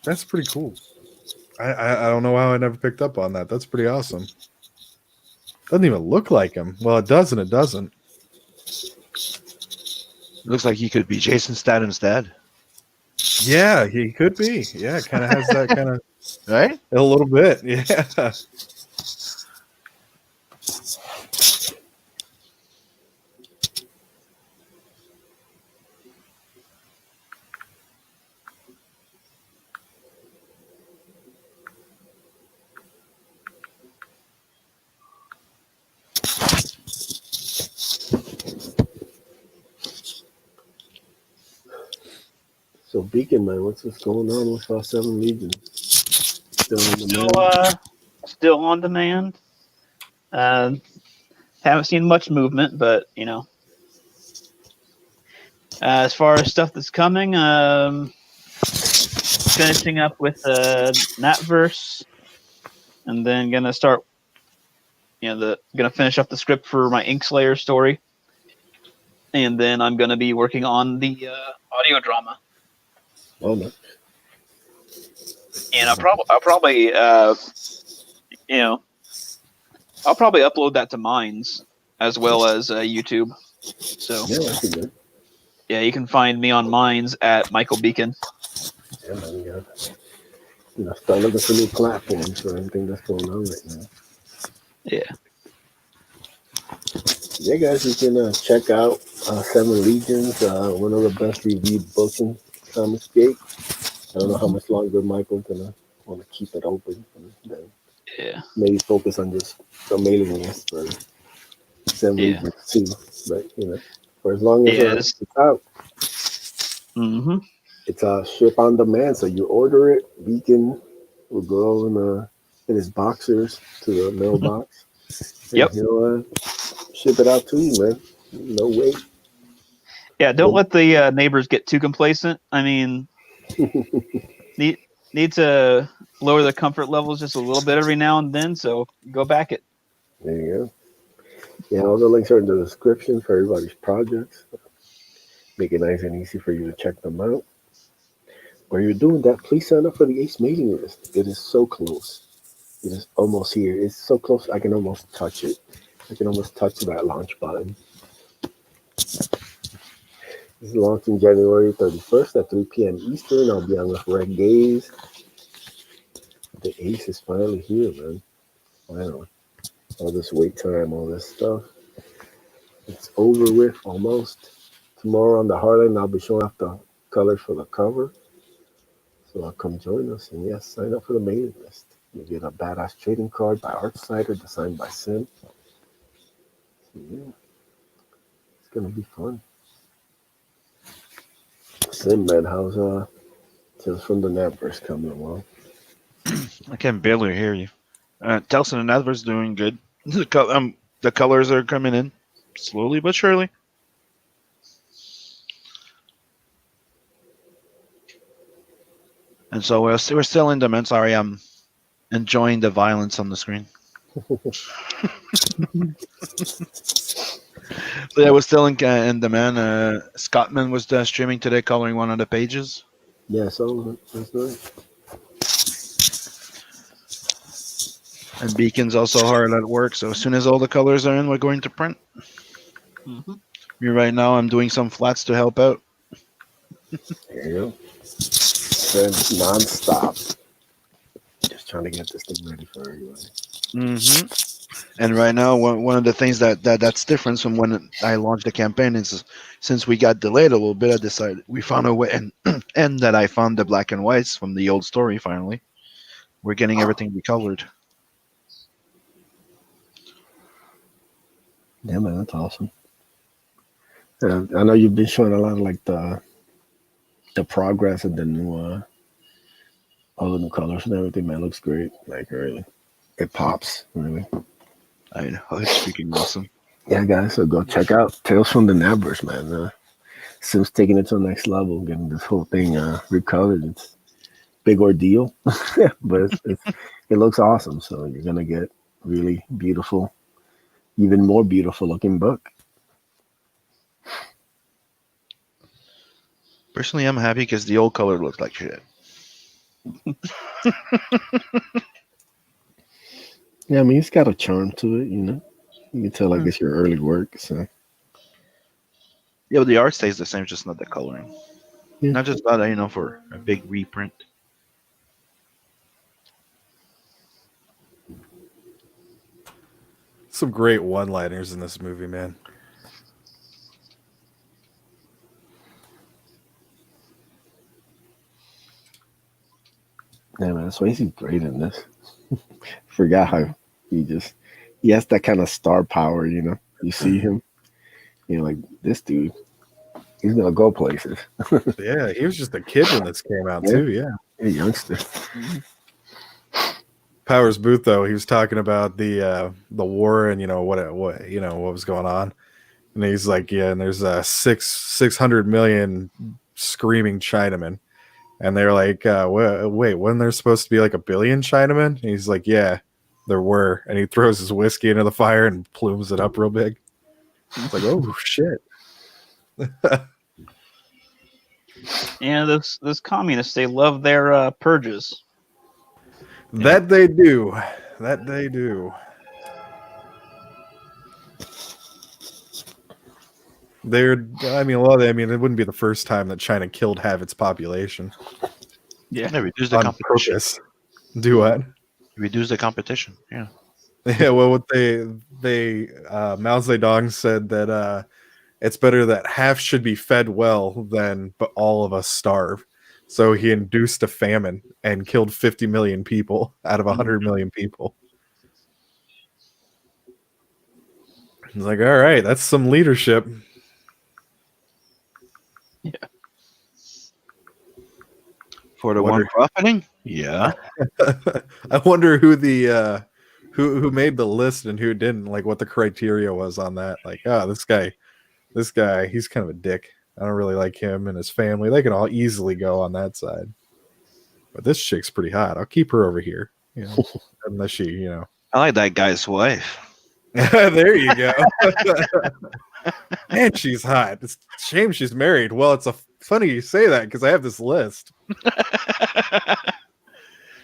That's pretty cool. I don't know how I never picked up on that. That's pretty awesome. Doesn't even look like him. Well, it does and it doesn't. Looks like he could be Jason Statham's dad. Yeah, he could be. Yeah, kind of has that kind of Right? a little bit. Yeah. So Beacon, man, what's going on with our 7 Legions? Still on demand. Haven't seen much movement, but you know, as far as stuff that's coming, finishing up with Natverse, and then gonna start. Gonna finish up the script for my Inkslayer story, and then I'm gonna be working on the audio drama. Oh no. And I'll probably upload that to Minds as well as YouTube. So Yeah, that's good. yeah, you can find me on Minds at Michael Beacon. Yeah, man, start looking for new platforms for everything that's going on right now. Yeah. Yeah, guys, you can check out 7 Legions, one of the best reviewed books in Comics Gate. I don't know how much longer Michael's gonna want to keep it open, and then maybe focus on just the mailing list for 7 Legions too. But for as long as it's out. Mm-hmm. It's a ship on demand, so you order it. Beacon will go in his boxers to the mailbox, and Yep. he'll ship it out to you, man. No wait. Yeah. Don't let the neighbors get too complacent. I mean, need need to lower the comfort levels just a little bit every now and then. So go back it. There you go. Yeah, all the links are in the description for everybody's projects. Make it nice and easy for you to check them out. While you're doing that, please sign up for the ACE mailing list. It is so close. It is almost here. It's so close I can almost touch it. I can almost touch that launch button. This is launching January 31st at 3 p.m. Eastern. I'll be on with Red Gaze. The ACE is finally here, man. Finally. All this wait time, all this stuff. It's over with almost. Tomorrow on the Heartland, I'll be showing off the colors for the cover. So come join us. And yes, sign up for the mailing list. You get a badass trading card by Artsider designed by Sim. So yeah, it's gonna be fun. Sim, man, how's Tales from the Netverse coming along? I can barely hear you. Telson and Adver's doing good. The colors are coming in slowly but surely. And so we're still in demand. Sorry, I'm enjoying the violence on the screen. So yeah, we're still in demand. Scottman was streaming today, coloring one of the pages. Yeah, so that's nice. And Beacon's also hard at work. So as soon as all the colors are in, we're going to print. Mm-hmm. Me right now, I'm doing some flats to help out. There you go. Then non-stop. Just trying to get this thing ready for everybody. Mm-hmm. And right now, one of the things that's different from when I launched the campaign is since we got delayed a little bit, I decided we found a way, and that I found the black and whites from the old story. Finally, we're getting everything recolored. Yeah, man, that's awesome. I know you've been showing a lot of like the progress of the new all the new colors and everything, man. Looks great. Like really, it pops really. I know it's freaking awesome. Yeah, guys, so go check out Tales from the Netverse, man. Sim's taking it to the next level, getting this whole thing recolored. It's a big ordeal, but it looks awesome. So you're gonna get really beautiful, even more beautiful looking book. Personally, I'm happy because the old color looked like shit. Yeah, I mean it's got a charm to it, you know. You can tell like it's your early work. So Yeah, but the art stays the same, just not the coloring. yeah, Not just that, for a big reprint. Some great one-liners in this movie, man. yeah, man. Swayze's great in this. Forgot how he has that kind of star power, you know. You see him, you're like, this dude, he's gonna go places. Yeah, he was just a kid when this came out, Yeah, too. Yeah. a youngster. Mm-hmm. Powers Booth, though, he was talking about the war and what what was going on, and he's like, yeah, and there's 600 million screaming Chinamen, and they're like, wait, wasn't there supposed to be like a billion Chinamen? And he's like, yeah, there were, and he throws his whiskey into the fire and plumes it up real big. It's like, oh shit. And those communists, they love their purges. That they do. That they do. It wouldn't be the first time that China killed half its population Yeah. Yeah, reduce the on competition. purpose. Do what? Reduce the competition. Yeah. Yeah, well, what Mao Zedong said that it's better that half should be fed well than but all of us starve. So he induced a famine and killed 50 million people out of 100 million people. He's like, all right, that's some leadership. Yeah. For the one Wonder- profiting? Yeah. I wonder who the who made the list and who didn't. Like what the criteria was on that. Like, this guy, he's kind of a dick. I don't really like him and his family. They can all easily go on that side. But this chick's pretty hot. I'll keep her over here. You know, unless she, you know. I like that guy's wife. There you go. And she's hot. It's a shame she's married. Well, it's funny you say that because I have this list.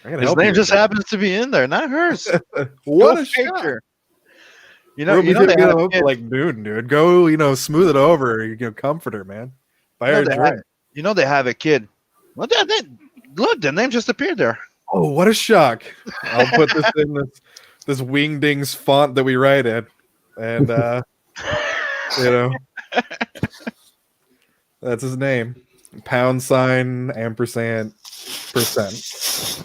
His name just happens to be in there, not hers. What Go a fake shot. her. You We'll know, be you know they hitting have her a up kid. like dude. Go, smooth it over. You know, comfort her, man. Buy her a drink. You know they have a kid. Well, look, the name just appeared there. Oh, what a shock! I'll put this in this Wingdings font that we write in, and you know, that's his name. # ampersand %.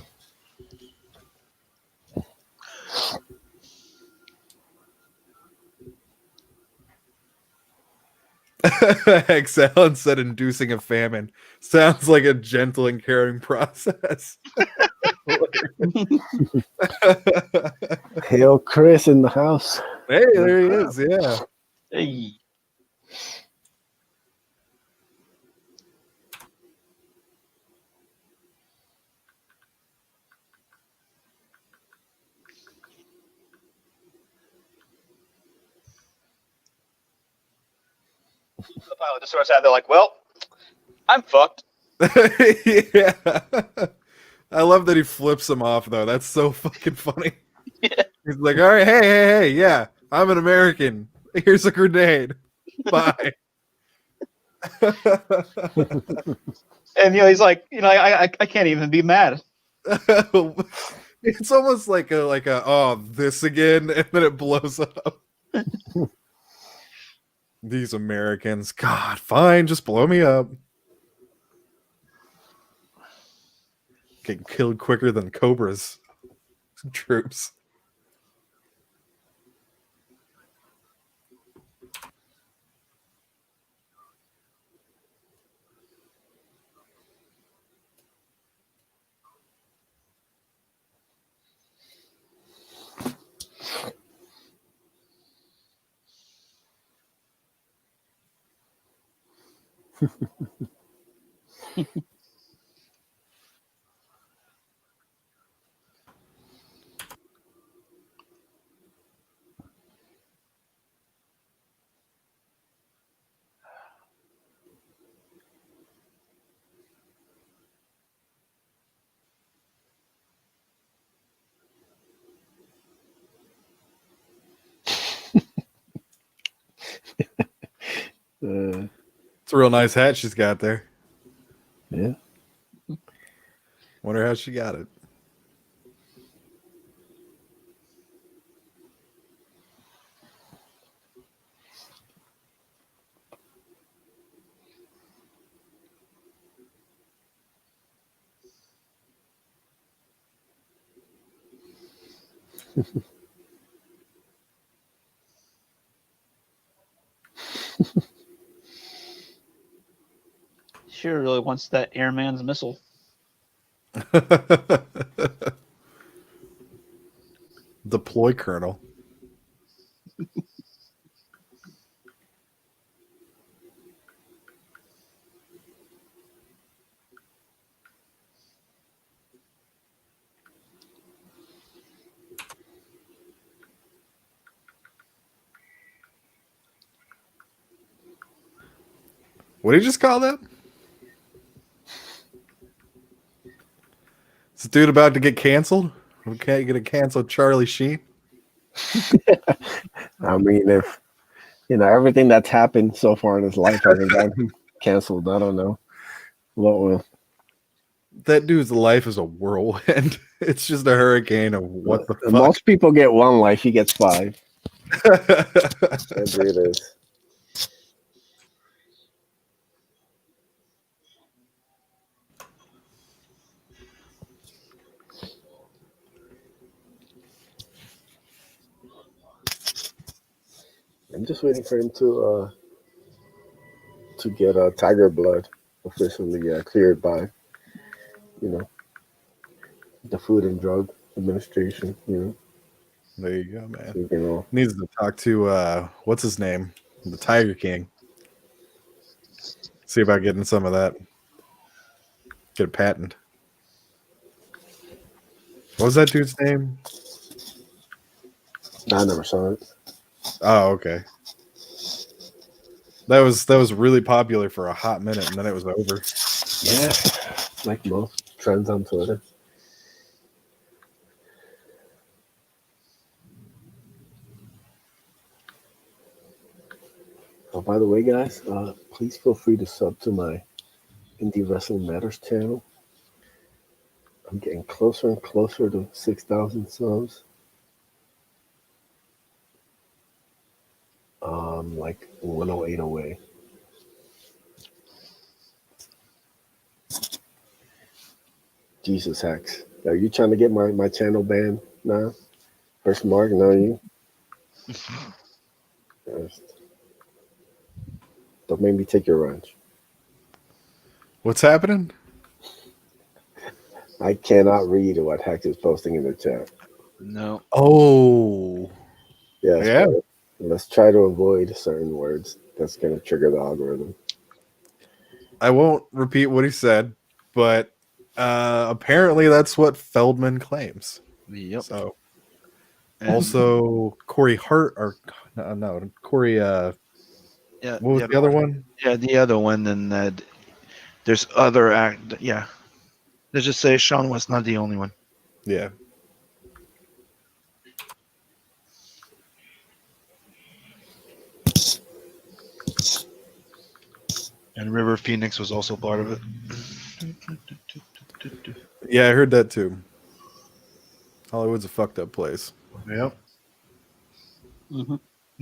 Exhale instead inducing a famine. Sounds like a gentle and caring process. Hail Chris in the house. Hey, there he is. Yeah. Hey. The pilot just sort of sat there like, well, I'm fucked. Yeah. I love that he flips him off though. That's so fucking funny. Yeah. He's like, all right, hey, yeah, I'm an American. Here's a grenade. Bye. And he's like, I can't even be mad. It's almost like a oh, this again, and then it blows up. These Americans, God, fine, just blow me up. Getting killed quicker than Cobra's troops. It's a real nice hat she's got there. Yeah. Wonder how she got it. Sure really wants that airman's missile. Deploy Colonel. What did you just call that? Is this dude about to get canceled? Okay, gonna cancel Charlie Sheen? I mean, if everything that's happened so far in his life hasn't gotten him canceled, I don't know what will. That dude's life is a whirlwind. It's just a hurricane of what the fuck. Most people get one life; he gets 5. Whatever it is. I'm just waiting for him to get Tiger Blood officially cleared by you know, the Food and Drug Administration, There you go, man. so you can all. Needs to talk to what's his name? The Tiger King. See about getting some of that. Get a patent. What was that dude's name? I never saw it. Oh, okay. That was really popular for a hot minute, and then it was over. Yeah, like most trends on Twitter. Oh, by the way, guys, please feel free to sub to my Indie Wrestling Matters channel. I'm getting closer and closer to 6,000 subs. Like 108 away. Jesus Hex. Are you trying to get my channel banned now? First Mark, no you? Yes. Don't make me take your ranch. What's happening? I cannot read what Hex is posting in the chat. No. Oh, Yes, yeah. but let's try to avoid certain words. That's going to trigger the algorithm. I won't repeat what he said, but apparently that's what Feldman claims. Yep. So And also Corey Hart or no Corey. yeah, What was the other one? Yeah, the other one, and there's other act. Yeah, let's just say Sean was not the only one. Yeah. And River Phoenix was also part of it. Yeah, I heard that too. Hollywood's a fucked up place. Yep. Mm-hmm.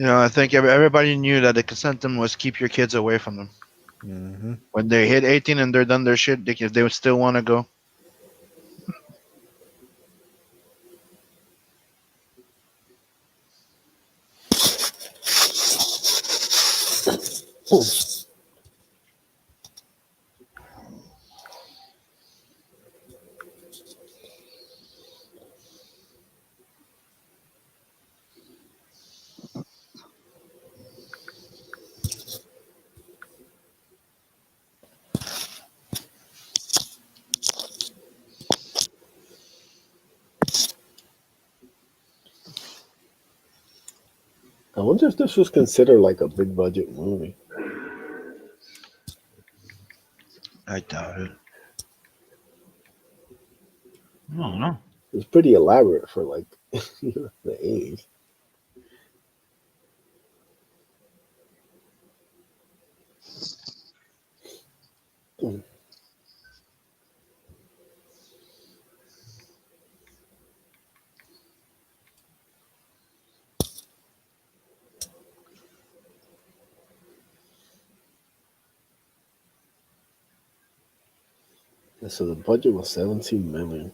I think everybody knew that the consent was keep your kids away from them. Mm-hmm. When they hit 18 and they're done their shit, if they would still want to go. I wonder if this was considered like a big budget movie. I doubt it. I don't know. It's pretty elaborate for like the age. So the budget was 17 million.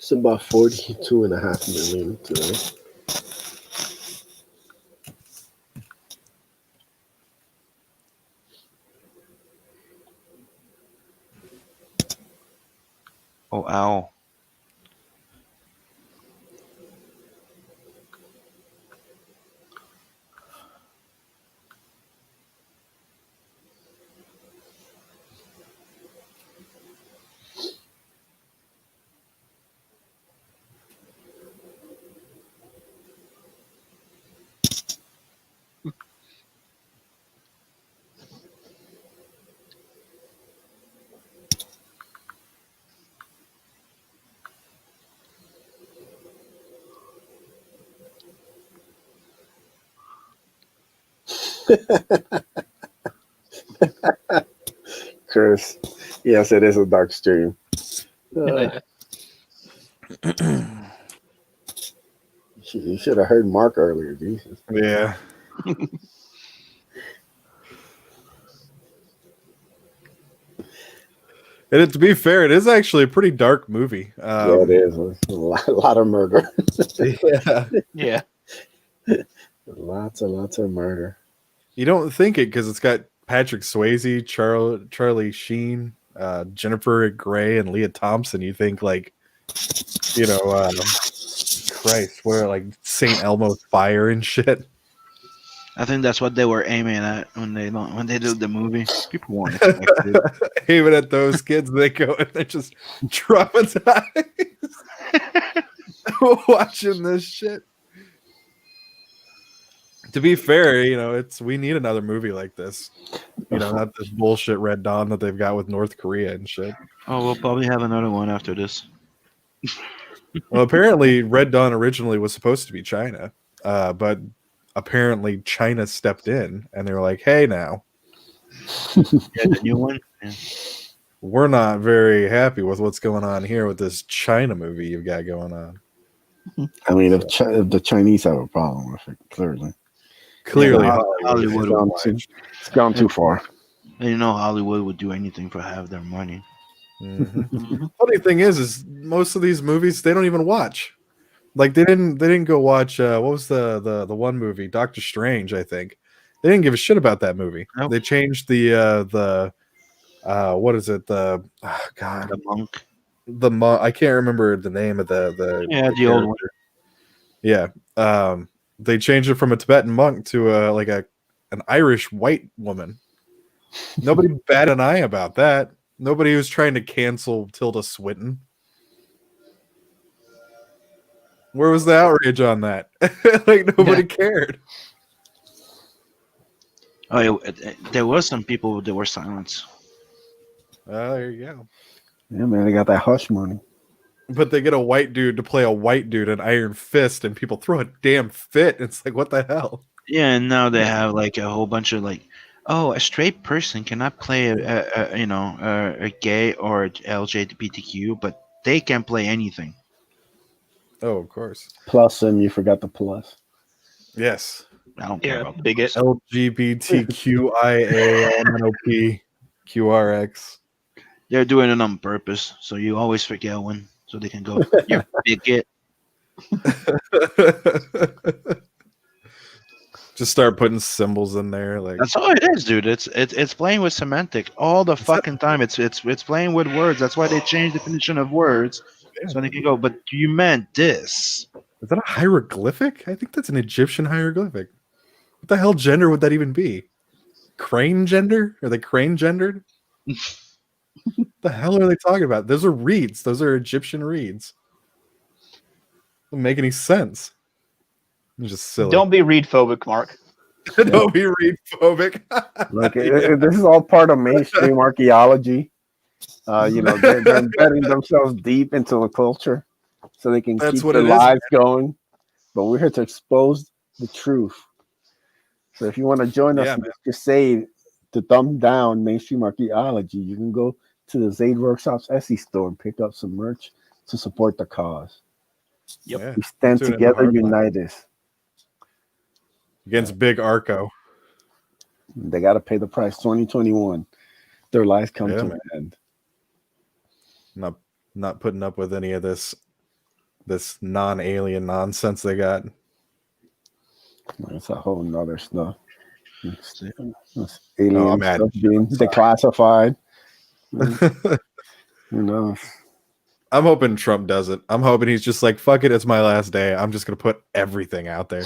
It's about 42.5 million today. Oh, ow. Chris. Yes, it is a dark stream. Yeah. You should have heard Mark earlier, Jesus. Yeah. And to be fair, it is actually a pretty dark movie. Yeah, it is. A lot of murder. Yeah. Yeah. Lots of murder. You don't think it because it's got Patrick Swayze, Charlie Sheen, Jennifer Grey, and Leah Thompson. You think like, Christ, where like St. Elmo's Fire and shit. I think that's what they were aiming at when they did the movie. People weren't expecting it. Even at those kids, they go and they're just traumatized watching this shit. To be fair, we need another movie like this. Not this bullshit Red Dawn that they've got with North Korea and shit. Oh, we'll probably have another one after this. Well, apparently Red Dawn originally was supposed to be China, but apparently China stepped in and they were like, "Hey, now, Yeah, the new one. Yeah. we're not very happy with what's going on here with this China movie you've got going on." I mean, if the Chinese have a problem with it, clearly Hollywood it's gone too far. And Hollywood would do anything for half their money. Mm-hmm. Funny thing is most of these movies they don't even watch. Like they didn't go watch what was the one movie, Doctor Strange, I think. They didn't give a shit about that movie. Nope. They changed the what is it? The Monk. The monk. I can't remember the name of the the old one. Yeah. They changed it from a Tibetan monk to an Irish white woman. Nobody batted an eye about that. Nobody was trying to cancel Tilda Swinton. Where was the outrage on that? Like nobody cared. Oh, there was some people that were silenced. There you go. Yeah, man, they got that hush money. But they get a white dude to play a white dude in Iron Fist, and people throw a damn fit. It's like, what the hell? Yeah, and now they have like a whole bunch of like, oh, a straight person cannot play a gay or LGBTQ, but they can play anything. Oh, of course. Plus, and you forgot the plus. Yes. I don't care Yeah. about Bigot. LGBTQIA-QRX. They're doing it on purpose, so you always forget one, so they can go, you're bigot. Just start putting symbols in there, like That's all it is, dude. It's playing with semantic all the fucking time. It's playing with words. That's why they changed the definition of words, so they can go. But you meant this. Is that a hieroglyphic? I think that's an Egyptian hieroglyphic. What the hell gender would that even be? Crane gender? Are they crane gendered? What the hell are they talking about? Those are reeds. Those are Egyptian reeds. Doesn't make any sense. It's just silly. Don't be read phobic, Mark. Don't be reed phobic. Look, this is all part of mainstream archaeology. They're embedding themselves deep into the culture so they can That's keep what their it is, lives going. But we're here to expose the truth. So if you want to join us in this crusade to dumb down mainstream archaeology, you can go to the Zaid Workshops Etsy store and pick up some merch to support the cause. Yep. Yeah. We stand Tune in together, to Hardline. united. Against Big Arco. They got to pay the price. 2021, their lives come to an end. Not putting up with any of this non-alien nonsense they got. It's a whole nother stuff. Alien I'm at stuff being declassified. Who knows? I'm hoping Trump does it. I'm hoping he's just like, fuck it, it's my last day. I'm just gonna put everything out there.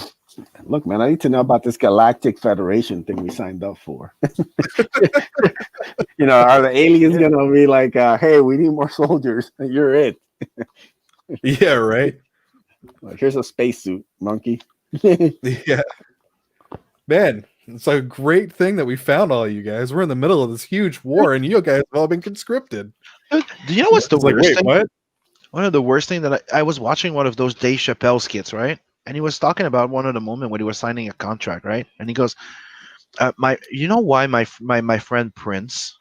Look, man, I need to know about this Galactic Federation thing we signed up for. Are the aliens gonna be like, hey, we need more soldiers? You're it. Yeah, right. Like, here's a spacesuit, monkey. Yeah. Man, it's a great thing that we found all you guys. We're in the middle of this huge war, and you guys have all been conscripted. Do you know what's the It's like, worst wait, thing? what? One of the worst thing that I was watching one of those Dave Chappelle skits, right? And he was talking about one of the moment when he was signing a contract, right? And he goes, you know why my friend Prince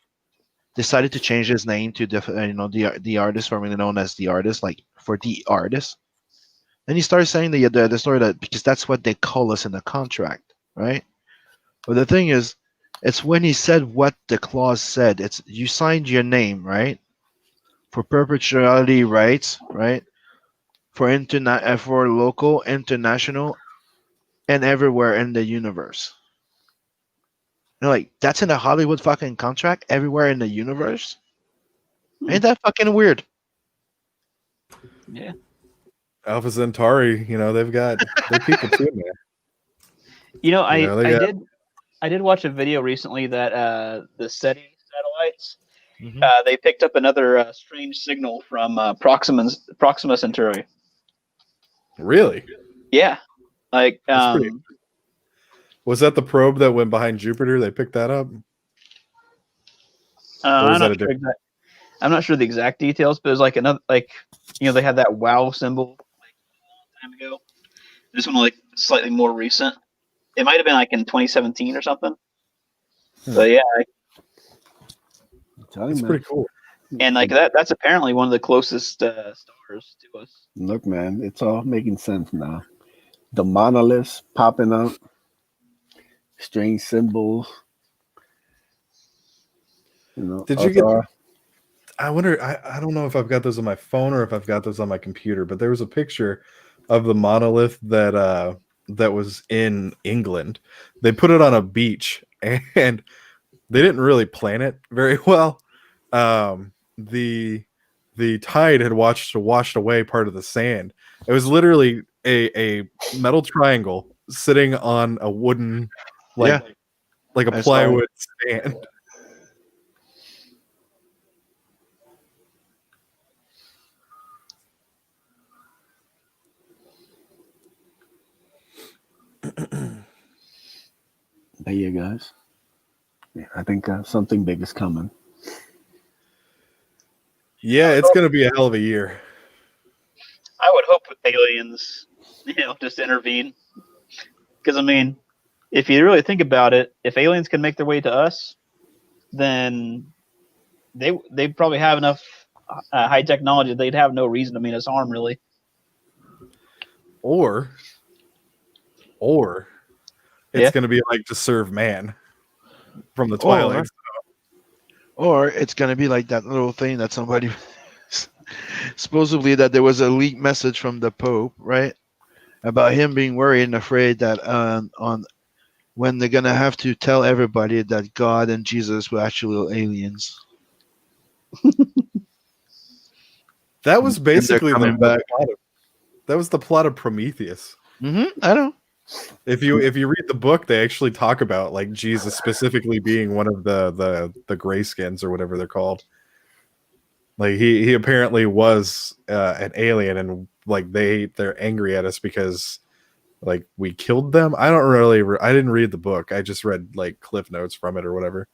decided to change his name to the artist formerly known as the artist, like for the artist. And he started saying the story that because that's what they call us in the contract, right? But the thing is, it's when he said what the clause said. It's you signed your name, right, for perpetuality rights, right, for local, international, and everywhere in the universe. Like that's in the Hollywood fucking contract, everywhere in the universe. Ain't that fucking weird? Yeah. Alpha Centauri, they've got their people too, man. They got I did watch a video recently that the SETI satellites Hmm. they picked up another strange signal from Proxima Centauri. really. Yeah, like That's pretty. Was that the probe that went behind Jupiter? They picked that up, or I'm was that not a sure different? I'm not sure the exact details, but it was like another they had that WOW symbol like a long time ago. This one like slightly more recent. It might have been like in 2017 or something. But yeah, Tell you, It's man. pretty cool. and like that's apparently one of the closest stars to us. Look, man, it's all making sense now. The monoliths popping up, strange symbols. Did you get? I wonder. I don't know if I've got those on my phone or if I've got those on my computer. But there was a picture of the monolith that was in England. They put it on a beach, and they didn't really plan it very well. The tide had washed away part of the sand. It was literally a metal triangle sitting on a wooden Yeah, like a I saw it. plywood stand. But yeah, guys, I think something big is coming. Yeah, it's gonna be a hell of a year. I would hope aliens, just intervene. Because I mean, if you really think about it, if aliens can make their way to us, then they probably have enough high technology. They'd have no reason to mean us harm, really. Or it's Yeah. gonna be like To Serve Man from the Or Twilight. or it's gonna be like that little thing that somebody supposedly that there was a leaked message from the Pope, right, about him being worried and afraid that on when they're gonna have to tell everybody that God and Jesus were actually aliens That was and they're basically coming back. that was the plot of Prometheus. I know. If you read the book, they actually talk about like Jesus specifically being one of the grayskins or whatever they're called. Like he apparently was an alien, and like they're angry at us because like we killed them. I don't really I didn't read the book. I just read like cliff notes from it or whatever.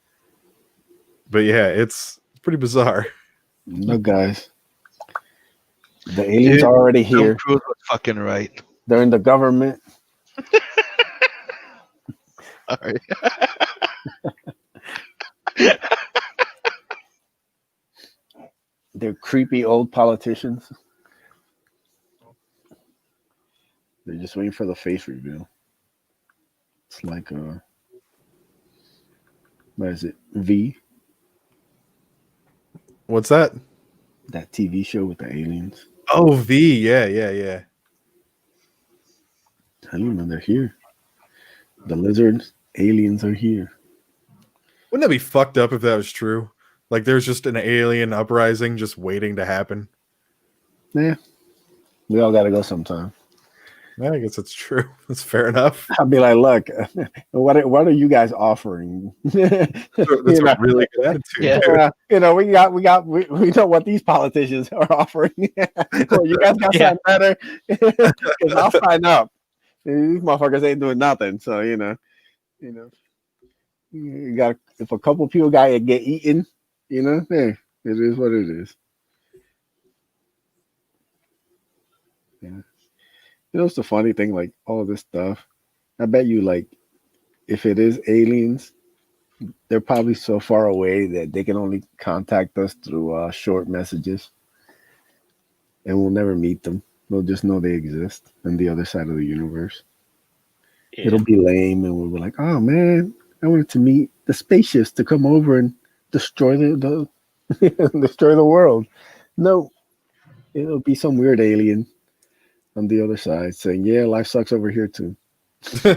But yeah, it's pretty bizarre. Look, guys, the aliens Dude, are already Tom here. Cruise was fucking right. They're in the government. Sorry. They're creepy old politicians. They're just waiting for the face reveal. It's like what is it? V, What's that? that TV show with the aliens. Oh, V. Yeah. Tell you, man, they're here. The lizards, aliens are here. Wouldn't that be fucked up if that was true? Like there's just an alien uprising just waiting to happen. Yeah, we all got to go sometime. I guess it's true. That's fair enough. I'll be like, look, what are you guys offering? That's a really good attitude. Yeah. Dude. We know what these politicians are offering. Well, you guys got something better, because I'll sign up. These motherfuckers ain't doing nothing. So you got if a couple people got to get eaten, hey, it is what it is. Yeah. It's the funny thing, like all this stuff. I bet you, like, if it is aliens, they're probably so far away that they can only contact us through short messages, and we'll never meet them. We'll just know they exist on the other side of the universe. Yeah. It'll be lame, and we'll be like, "Oh man, I wanted to meet the spaceships to come over and destroy the destroy the world." No, it'll be some weird alien on the other side saying, "Yeah, life sucks over here too." Hey,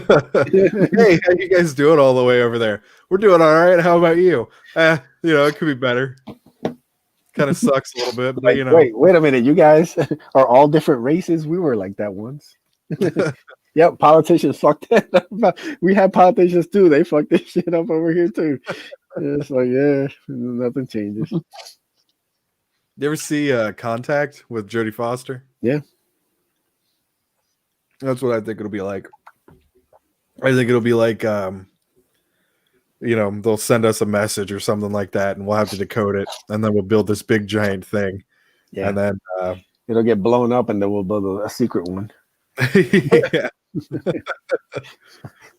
how you guys doing all the way over there? We're doing all right. How about you? It could be better. Kind of sucks a little bit, but Like, wait a minute, you guys are all different races. We were like that once. Yep, politicians fucked that up. We had politicians too. They fucked this shit up over here too. It's like, yeah, nothing changes. You ever see Contact with Jodie Foster? Yeah. That's what I think it'll be like. I think it'll be like, they'll send us a message or something like that, and we'll have to decode it, and then we'll build this big giant thing, Yeah. and then It'll get blown up, and then we'll build a secret one. yeah.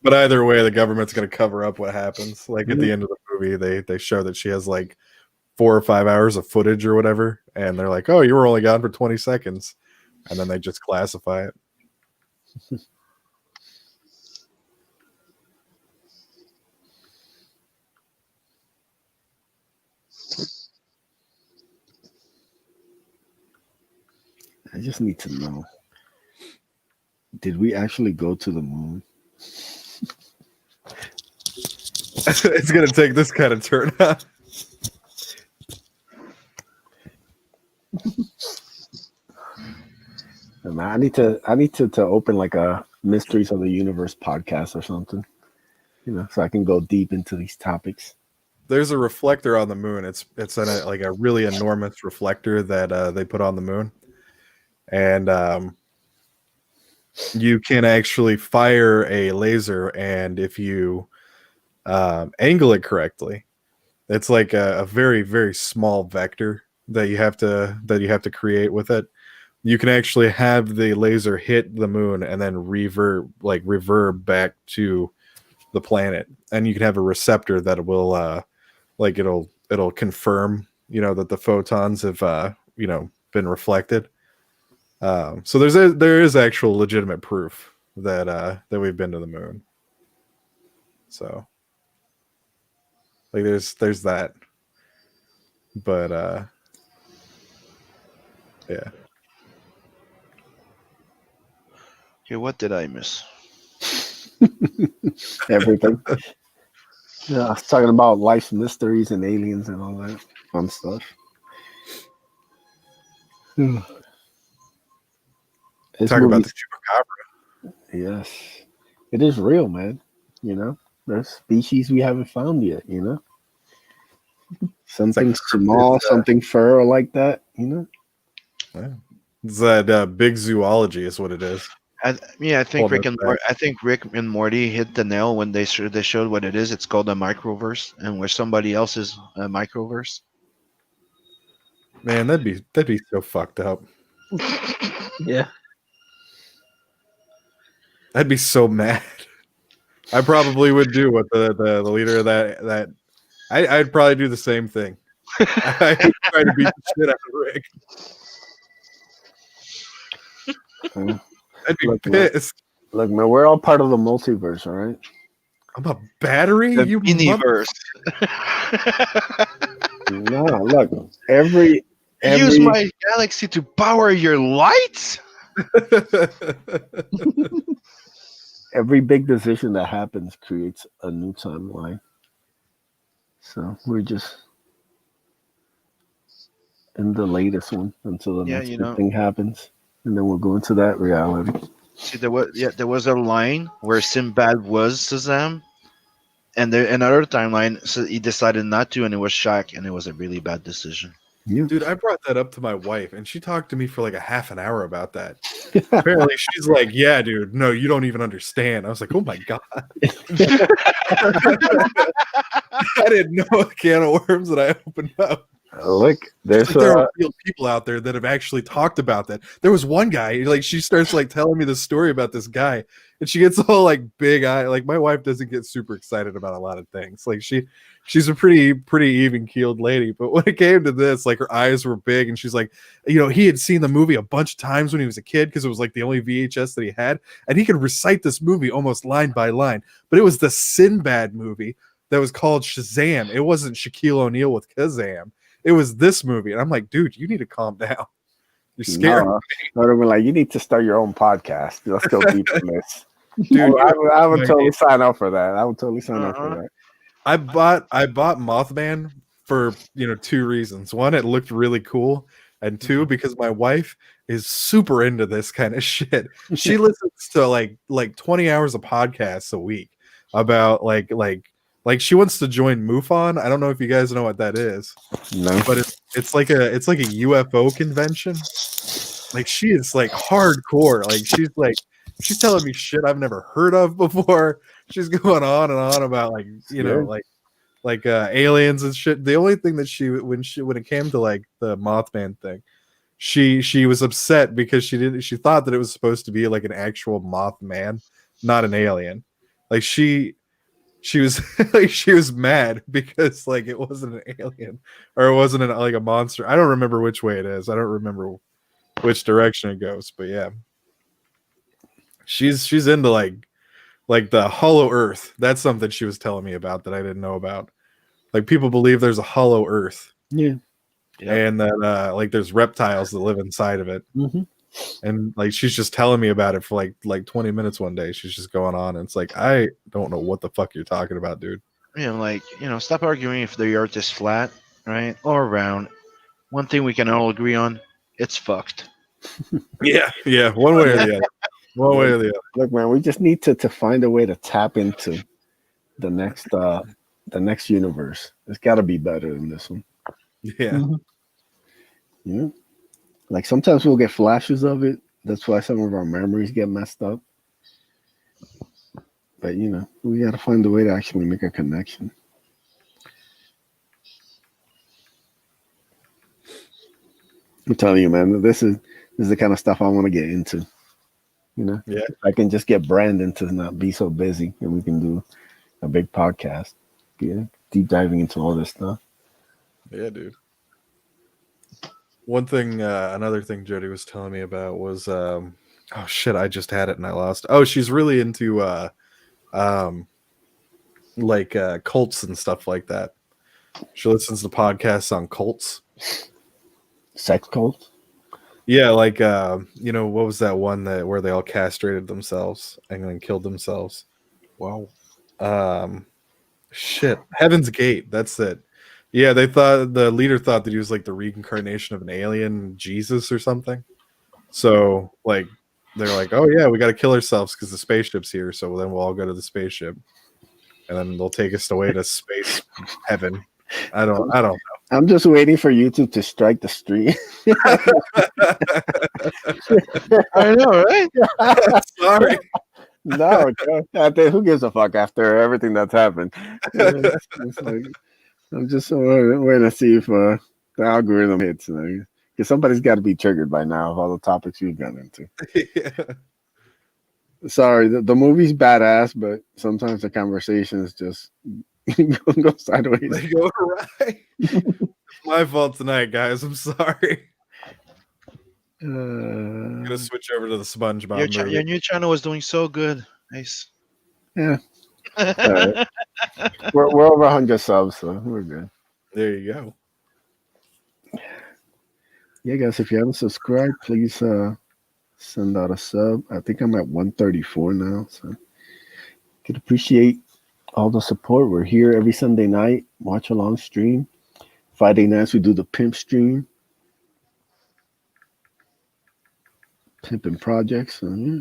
But either way, the government's going to cover up what happens. Like at the end of the movie, they show that she has like 4 or 5 hours of footage or whatever, and they're like, "Oh, you were only gone for 20 seconds," and then they just classify it. I just need to know. Did we actually go to the moon? It's going to take this kind of turn. I need to open like a Mysteries of the Universe podcast or something, so I can go deep into these topics. There's a reflector on the moon. It's like a really enormous reflector that they put on the moon, and you can actually fire a laser, and if you angle it correctly, it's like a very, very small vector that you have to create with it. You can actually have the laser hit the moon and then reverb back to the planet, and you can have a receptor that will it'll confirm that the photons have been reflected. So there is actual legitimate proof that we've been to the moon. So like there's that, but yeah. Okay, what did I miss? Everything. Yeah, I was talking about life's mysteries and aliens and all that fun stuff. Talk about the chupacabra. Yes, it is real, man. There's species we haven't found yet. Something small, something fur like that. Yeah. It's that big zoology is what it is. I think Rick and Morty hit the nail when they showed what it is. It's called a microverse, and where somebody else is a microverse. Man, that'd be so fucked up. Yeah. I'd be so mad. I probably would do what the leader of that I'd probably do the same thing. I'd try to beat the shit out of Rick. I'd be pissed. Look, man, we're all part of the multiverse, all right? I'm a battery? The You universe. No, look, every Use my galaxy to power your lights? every big decision that happens creates a new timeline. So we're just in the latest one until the next big thing happens, and then we'll go into that reality. See, there was a line where Sinbad was Shazam, and there another timeline, so he decided not to, and it was Shaq, and it was a really bad decision. Yeah. Dude, I brought that up to my wife, and she talked to me for like a half an hour about that. Apparently, she's like, "Yeah, dude, no, you don't even understand." I was like, "Oh my god!" I didn't know a can of worms that I opened up. Look, there's Like there are real people out there that have actually talked about that. There was one guy, like she starts like telling me the story about this guy, and she gets all like big eye. Like my wife doesn't get super excited about a lot of things. Like she's a pretty even keeled lady, but when it came to this, like her eyes were big, and she's like, you know, he had seen the movie a bunch of times when he was a kid because it was like the only VHS that he had, and he could recite this movie almost line by line. But it was the Sinbad movie that was called Shazam. It wasn't Shaquille O'Neal with Kazam. It was this movie, and I'm like, dude, you need to calm down. You're scared. No, I would be like, you need to start your own podcast. Let's go deep in this. Dude, I would totally sign up for that. I would totally sign up for that. I bought Mothman for 2 reasons. One, it looked really cool, and two, because my wife is super into this kind of shit. She listens to like 20 hours of podcasts a week about like she wants to join MUFON. I don't know if you guys know what that is. No. But it's like a UFO convention. Like she is like hardcore. Like she's telling me shit I've never heard of before. She's going on and on about like aliens and shit. The only thing that when it came to like the Mothman thing, she was upset because she thought that it was supposed to be like an actual Mothman, not an alien. Like she was like she was mad because like it wasn't an alien or it wasn't like a monster. I don't remember which way it is. I don't remember which direction it goes, but yeah, she's into like the hollow earth. That's something she was telling me about that I didn't know about. Like people believe there's a hollow earth, yeah, and that like there's reptiles that live inside of it. Mm-hmm. And like she's just telling me about it for like 20 minutes one day. She's just going on, and it's like, I don't know what the fuck you're talking about, dude. Stop arguing if the earth is flat, right? Or round. One thing we can all agree on, it's fucked. Yeah, one way or the other. One way or the other. Look, man, we just need to find a way to tap into the next universe. It's got to be better than this one. Yeah. Mm-hmm. Yeah. Like sometimes we'll get flashes of it. That's why some of our memories get messed up. But we got to find a way to actually make a connection. I'm telling you, man, this is the kind of stuff I want to get into. Yeah. If I can just get Brandon to not be so busy, and we can do a big podcast. Yeah, deep diving into all this stuff. Yeah, dude. One thing, another thing Jody was telling me about was, oh shit, I just had it and I lost it. Oh, she's really into, cults and stuff like that. She listens to podcasts on cults. Sex cults? Yeah, like, what was that one where they all castrated themselves and then killed themselves? Wow. Shit, Heaven's Gate. That's it. Yeah, the leader thought that he was like the reincarnation of an alien, Jesus or something. So like they're like, oh yeah, we got to kill ourselves because the spaceship's here. So then we'll all go to the spaceship, and then they'll take us away to space heaven. I don't know. I'm just waiting for YouTube to strike the stream. I know, right? Sorry. No, who gives a fuck after everything that's happened? It's like, I'm just waiting to see if the algorithm hits. Because somebody's got to be triggered by now of all the topics we've gone into. Yeah. Sorry, the movie's badass, but sometimes the conversations just go sideways. They go awry. My fault tonight, guys. I'm sorry. I'm gonna switch over to the SpongeBob movie. Your new channel was doing so good. Nice. Yeah. We're over 100 subs, so we're good. There you go. Yeah, guys, if you haven't subscribed, please send out a sub. I think I'm at 134 now, so could appreciate all the support. We're here every Sunday night, watch along stream. Friday nights we do the pimp stream, pimping projects. So yeah,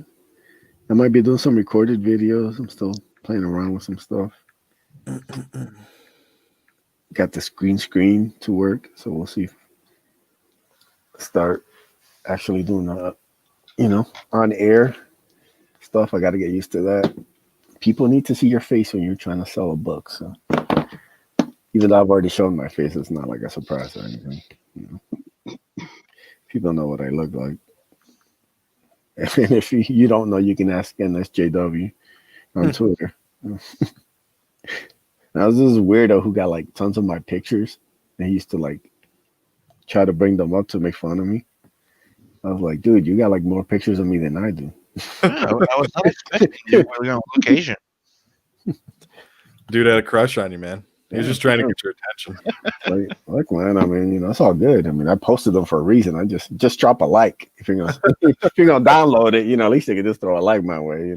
I might be doing some recorded videos. I'm still playing around with some stuff. Got the green screen to work, so we'll see. Start actually doing on air stuff. I got to get used to that. People need to see your face when you're trying to sell a book. So Even though I've already shown my face, it's not like a surprise or anything. You know? People know what I look like. And if you don't know, you can ask NSJW on Twitter. Now, this is weirdo who got like tons of my pictures, and he used to like try to bring them up to make fun of me. I was like, dude, you got like more pictures of me than I do. Yeah, I was not expecting you really on location. Dude had a crush on you, man. He was Yeah, just trying to yeah. get your attention. Like, man, I mean, it's all good. I mean, I posted them for a reason. I just drop a like if you're gonna if you're gonna download it. At least you can just throw a like my way.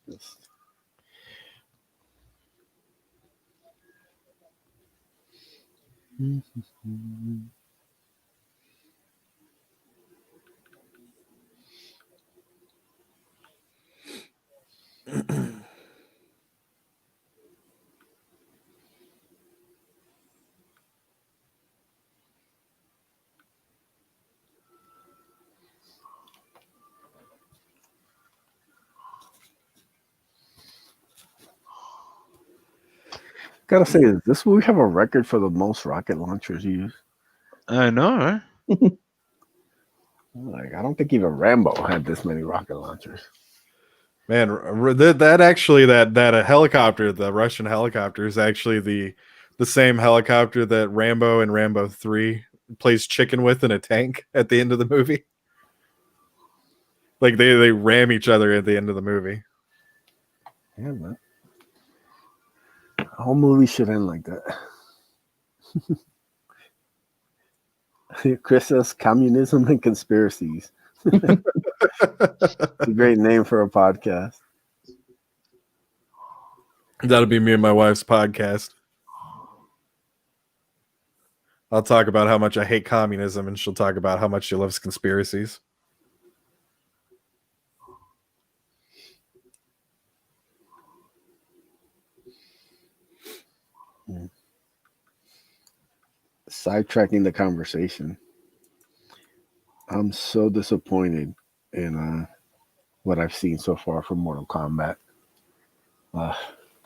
Just- Gotta say, is this where we have a record for the most rocket launchers used? I know, right? Like, I don't think even Rambo had this many rocket launchers. Man, that actually that helicopter, the Russian helicopter, is actually the same helicopter that Rambo and Rambo 3 plays chicken with in a tank at the end of the movie. Like they ram each other at the end of the movie. Yeah, man. The whole movie should end like that. Chris says communism and conspiracies. It's a great name for a podcast. That'll be me and my wife's podcast. I'll talk about how much I hate communism, and she'll talk about how much she loves conspiracies. Sidetracking the conversation. I'm so disappointed in what I've seen so far from Mortal Kombat. I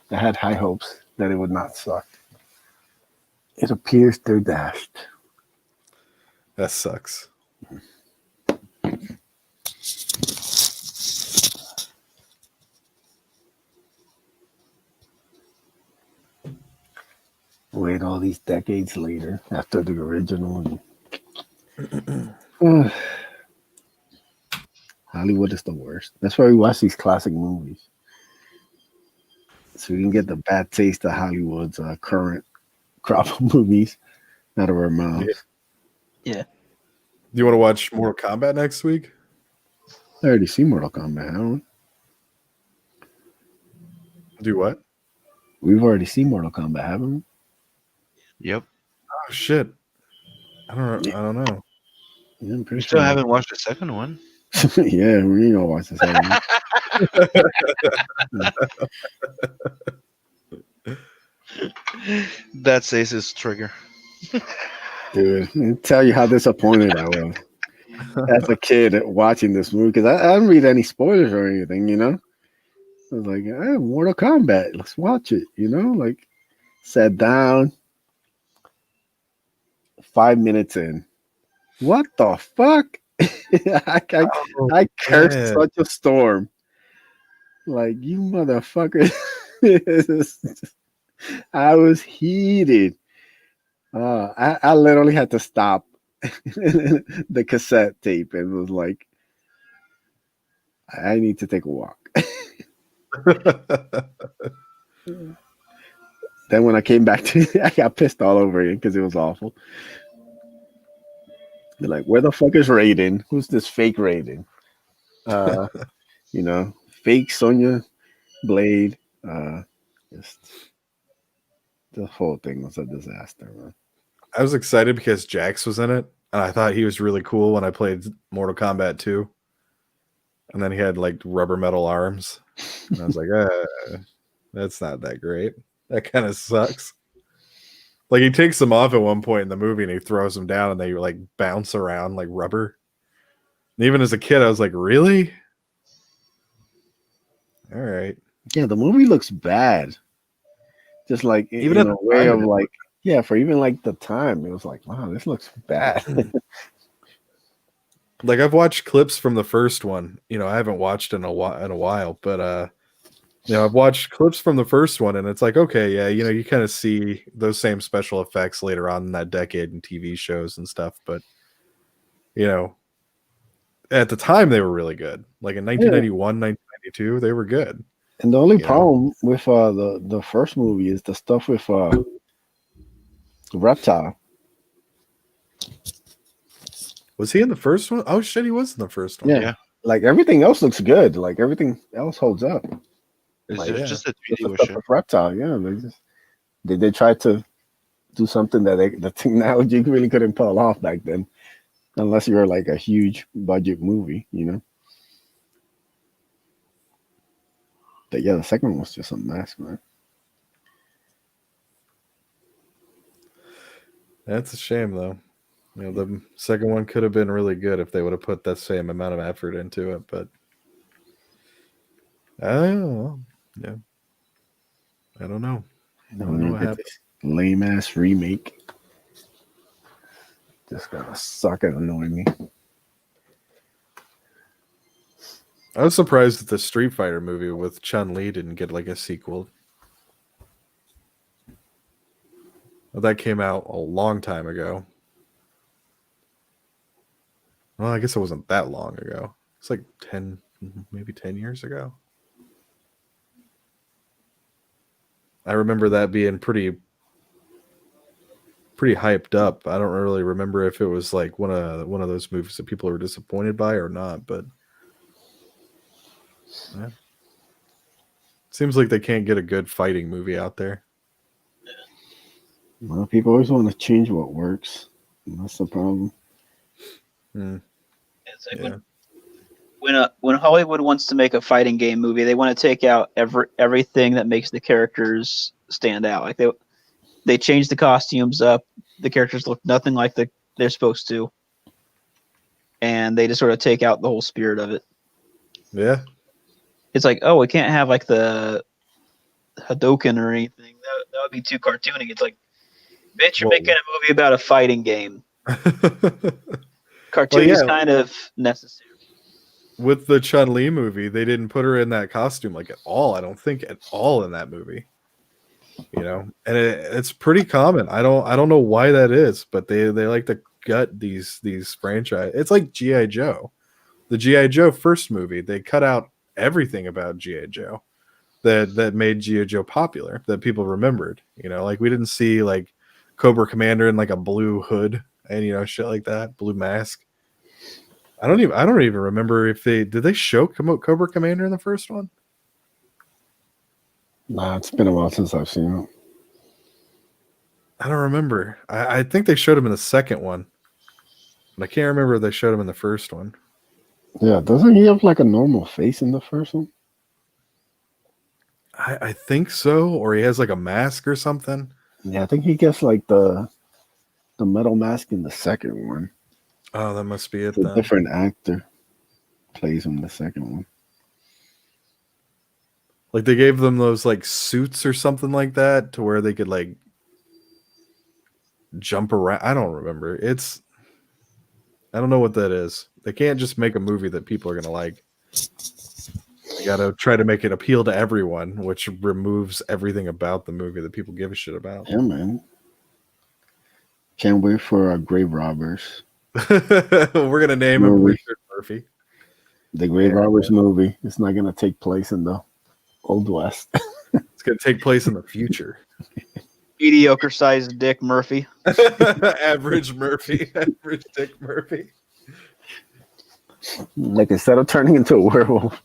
had high hopes that it would not suck. It appears they're dashed. That sucks. Wait all these decades later after the original. And, Hollywood is the worst. That's why we watch these classic movies. So we can get the bad taste of Hollywood's current crop of movies out of our mouths. Yeah. Do you want to watch Mortal Kombat next week? I already see Mortal Kombat, haven't Do what? we? We've already seen Mortal Kombat, haven't we? Yep. Oh shit! I don't know. Yeah, I'm You pretty still sure. haven't watched the second one. Yeah, we ain't gonna watch this. That's Ace's trigger. Dude, I'll tell you how disappointed I was as a kid at watching this movie because I didn't read any spoilers or anything. I was like, Mortal Kombat, let's watch it. Like sat down, 5 minutes in. What the fuck? I cursed man. such a storm. Like, you motherfucker. I was heated. I literally had to stop the cassette tape and was like, I need to take a walk. Then when I came back to it, I got pissed all over again because it was awful. They're like, where the fuck is Raiden? Who's this fake Raiden? Fake Sonya Blade. Just the whole thing was a disaster, man. I was excited because Jax was in it, and I thought he was really cool when I played Mortal Kombat 2. And then he had like rubber metal arms. And I was like, that's not that great. That kind of sucks. Like he takes them off at one point in the movie and he throws them down and they like bounce around like rubber. And even as a kid, I was like, really? All right. Yeah, the movie looks bad. just like Even in at a the way time, of like, yeah, for even like the time, it was like, wow, this looks bad. like I've watched clips from the first one. I haven't watched in a while, but I've watched clips from the first one, and it's like, okay, yeah, you kind of see those same special effects later on in that decade in TV shows and stuff, but at the time they were really good. Like in Yeah. 1991, 1992, they were good. And the only You know? problem with the first movie is the stuff with Reptile. Was he in the first one? Oh shit, he was in the first one. Yeah. Yeah. Like everything else looks good. Like everything else holds up. It's Like, just a Just 3D the was stuff shit. with Reptile, yeah. They tried to do something that the technology really couldn't pull off back then, unless you were like a huge budget movie, But yeah, the second one was just a mess, man. That's a shame though. The second one could have been really good if they would have put that same amount of effort into it, but I don't know. Yeah. I don't know. I No, don't know what happened. this lame ass remake. Just gonna suck and annoy me. I was surprised that the Street Fighter movie with Chun-Li didn't get like a sequel. Well, that came out a long time ago. Well, I guess it wasn't that long ago. It's like 10, maybe 10 years ago. I remember that being pretty hyped up. I don't really remember if it was like one of those movies that people were disappointed by or not, but yeah. Seems like they can't get a good fighting movie out there. Well, people always want to change what works. That's the problem. It's like Yeah. when Hollywood wants to make a fighting game movie, they want to take out everything that makes the characters stand out. Like they change the costumes up, the characters look nothing like they're supposed to, and they just sort of take out the whole spirit of it. Yeah. It's like, oh, we can't have like the Hadoken or anything. That would be too cartoony. It's like, bitch, you're Whoa. making a movie about a fighting game. Cartoon Well, is yeah. kind of necessary. With the Chun-Li movie, they didn't put her in that costume like at all. I don't think at all in that movie. And it's pretty common. I don't know why that is, but they like to gut these franchise. It's like G.I. Joe. The G.I. Joe first movie, they cut out everything about G.I. Joe that made G.I. Joe popular, that people remembered. Like we didn't see like Cobra Commander in like a blue hood and shit like that, blue mask. I don't even remember if did they show Cobra Commander in the first one? Nah, it's been a while since I've seen it. I don't remember. I think they showed him in the second one, but I can't remember if they showed him in the first one. Yeah, doesn't he have like a normal face in the first one? I think so, or he has like a mask or something. Yeah, I think he gets like the metal mask in the second one. Oh, that must be it It's a then. different actor plays him in the second one. Like they gave them those like suits or something like that to where they could like jump around. I don't remember. I don't know what that is. They can't just make a movie that people are gonna like. They gotta try to make it appeal to everyone, which removes everything about the movie that people give a shit about. Yeah, man. Can't wait for Grave Robbers. We're gonna name him Movie. Richard Murphy. The Grave Robbers movie. It's not gonna take place in the Old West. It's gonna take place in the future. Mediocre sized Dick Murphy. Average Murphy. Average Dick Murphy. Like instead of turning into a werewolf,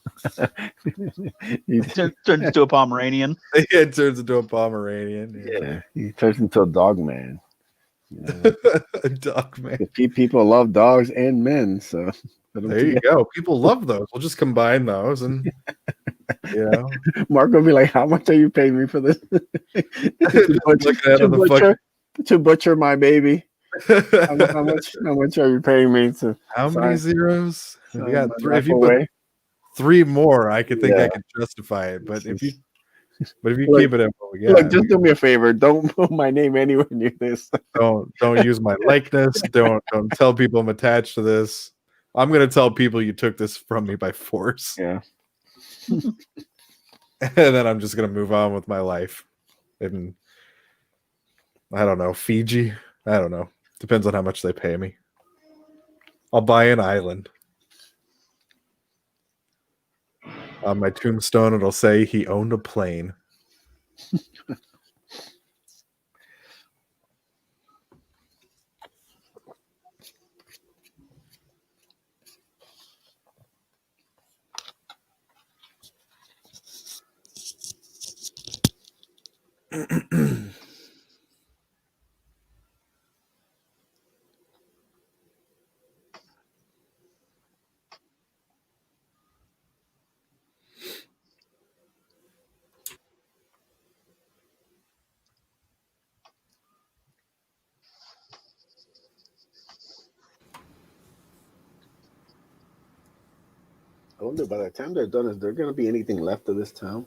he, Turns into a Pomeranian. It turns into a Pomeranian. yeah, he turns into a dog man. A dog man. People love dogs and men, so There you go. People love those. We'll just combine those and Mark will be like, "How much are you paying me for this? to butcher my baby? How much are you paying me to? How many zeros? We got three. If If you put 3 more, I could think I could justify it. But if you But if you Look, keep it in what we look, got, just do me a favor. Don't put my name anywhere near this. don't use my likeness. Don't tell people I'm attached to this. I'm gonna tell people you took this from me by force, Yeah. and then I'm just gonna move on with my life. And I don't know, Fiji. I don't know. Depends on how much they pay me. I'll buy an island. On my tombstone, it'll say he owned a plane. I wonder by the time they're done, is there going to be anything left of this town?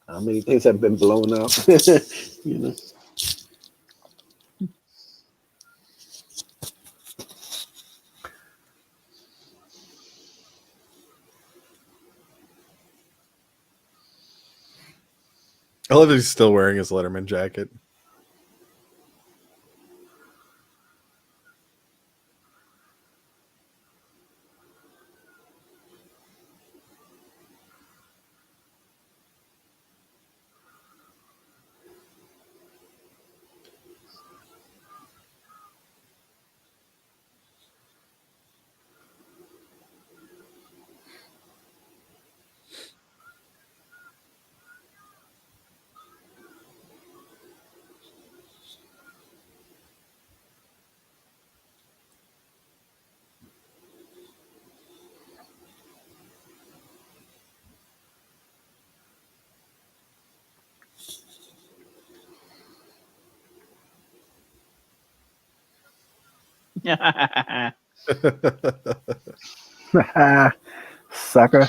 How many things have been blown up? you know. I love that he's still wearing his Letterman jacket. Sucker.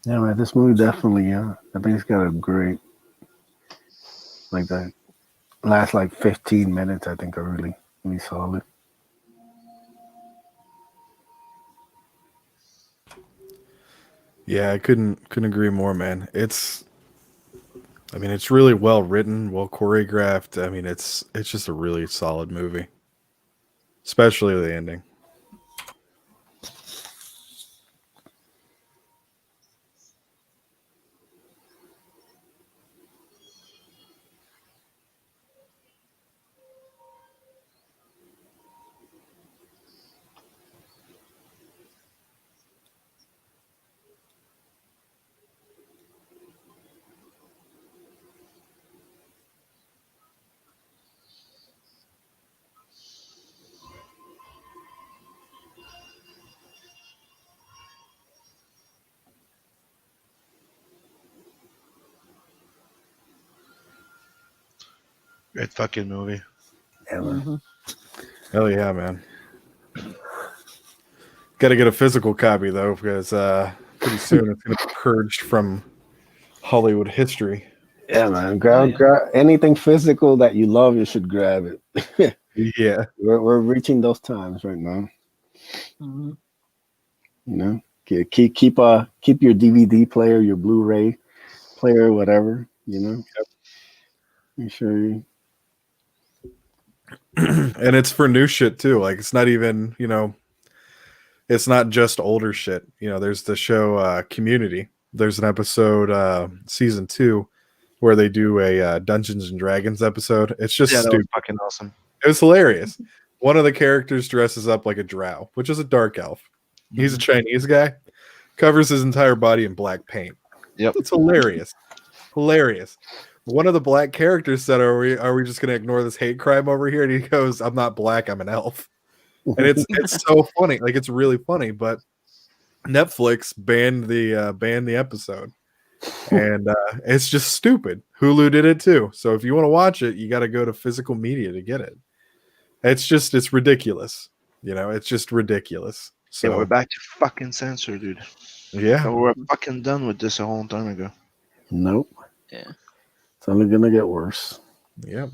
Yeah, man, this movie definitely, I think it's got a great, like that last like 15 minutes, I think are really, really solid. Yeah, I couldn't agree more, man. I mean, it's really well written, well choreographed. I mean, it's just a really solid movie, especially the ending. Great fucking movie. Yeah, man. Hmm. Hell yeah, man. Got to get a physical copy though, because pretty soon it's gonna be purged from Hollywood history. Yeah, man. Oh Grab, yeah. grab anything physical that you love, you should grab it. Yeah, We're reaching those times right now. Hmm. You know, keep your DVD player, your Blu-ray player, whatever. You know, make sure you. and it's for new shit too. Like it's not even it's not just older shit. There's the show Community. There's an episode season 2 where they do a Dungeons and Dragons episode. It's just Yeah, that was stupid. fucking awesome. It was hilarious. One of the characters dresses up like a drow, which is a dark elf. He's a Mhm. Chinese guy, covers his entire body in black paint. Yep. It's hilarious. Hilarious. One of the black characters said, "Are we just going to ignore this hate crime over here?" And he goes, "I'm not black. I'm an elf." And it's so funny. Like it's really funny. But Netflix banned the episode, and it's just stupid. Hulu did it too. So if you want to watch it, you got to go to physical media to get it. It's ridiculous. It's just ridiculous. Yeah, we're So back to fucking censor, dude. yeah, But we're fucking done with this a long time ago. Nope, Yeah. it's only gonna get worse. yeah.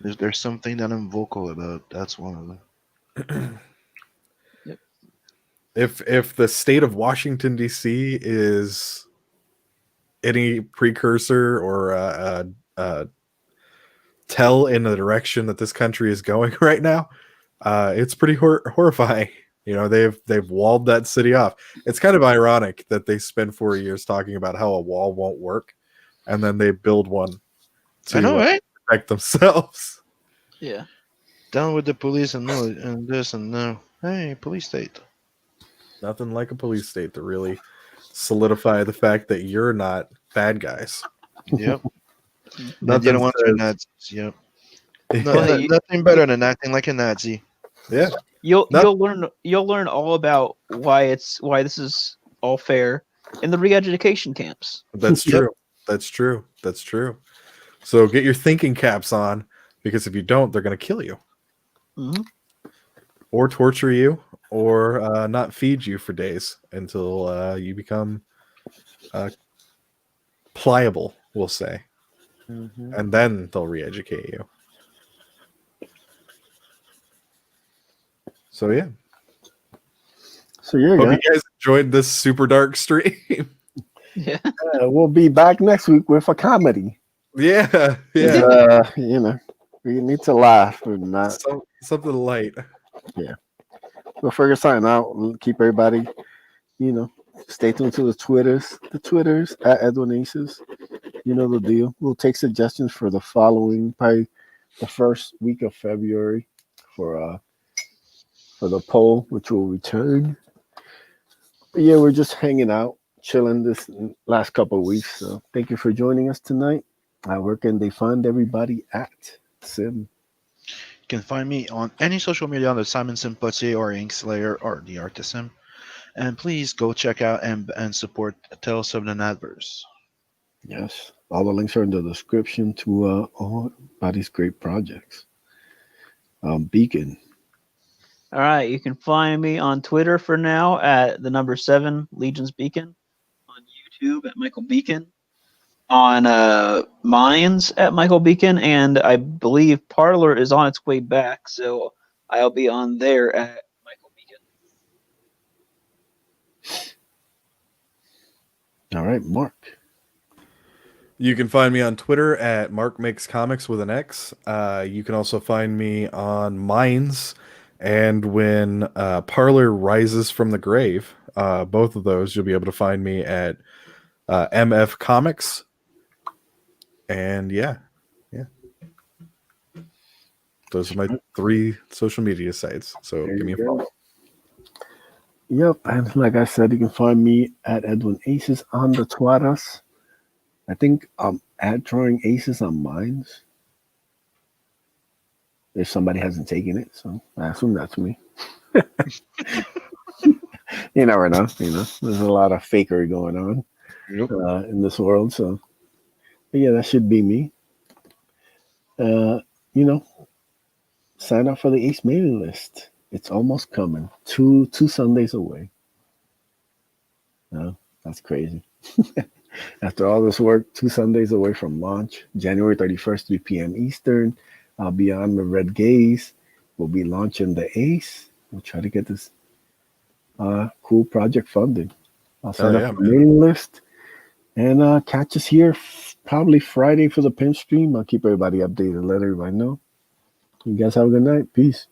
There's something that I'm vocal about. That's one of them. Yep. If the state of Washington D.C. is any precursor or tell in the direction that this country is going right now, it's pretty horrifying. They've walled that city off. It's kind of ironic that they spend 4 years talking about how a wall won't work, and then they build one I know, to right? protect themselves. Yeah. Down with the police and no, and this and no. Hey, police state. Nothing like a police state to really solidify the fact that you're not bad guys. Yep. Mhm. And you Nothing don't want your says, Nazis. Yep. Well, hey, Nothing better than acting like a Nazi. yeah, you'll no, you'll learn all about why this is all fair in the re-education camps. that's Yep. true. That's true. That's true. So get your thinking caps on, because if you don't, they're going to kill you Hmm. or torture you or not feed you for days until you become uh, pliable, we'll say. Mm-hmm. And then they'll re-educate you. So yeah, So yeah, hope guys, you guys enjoyed this super dark stream. Yeah. we'll be back next week with a comedy. Yeah, 'Cause, yeah. we need to laugh and not. Something light. We'll figure something out. We'll keep everybody, you know, stay tuned to the Twitters at Edwin Aces. You know the deal. We'll take suggestions for the following, probably the first week of February for the poll, which will return. But yeah, we're just hanging out, chilling this last couple of weeks. So thank you for joining us tonight. Where can they find everybody at Sim? You can find me on any social media under Simon Simpotsi or Inkslayer or the Artisan. And please go check out and support Tales of the Nadverse. Yes, all the links are in the description to all Body's great projects. Beacon, All right, you can find me on Twitter for now at the number 7 Legion's Beacon, on YouTube at Michael Beacon, on Minds at Michael Beacon, and I believe Parlor is on its way back, so I'll be on there at Michael Beacon. All right, Mark. You can find me on Twitter at Mark Makes Comics with an X. You can also find me on Minds, and when Parlor rises from the grave, both of those you'll be able to find me at MF Comics. And yeah, those are my 3 social media sites. So There give me you a go. follow. Yep, and like I said, you can find me at Edwin Aces on the Twitters. I think I'm at Drawing Aces on Minds. If somebody hasn't taken it, so I assume that's me. You never know. There's a lot of fakery going on Yep. in this world. So, but yeah, that should be me. You know, sign up for the Ace mailing list. It's almost coming. Two Sundays away. No, that's crazy. After all this work, 2 Sundays away from launch, January 31st, 3 p.m. Eastern. I'll be on the Red Gaze. We'll be launching the Ace. We'll try to get this cool project funded. I'll sign up for the mailing list and catch us here probably Friday for the pimp stream. I'll keep everybody updated, let everybody know. You guys have a good night. Peace.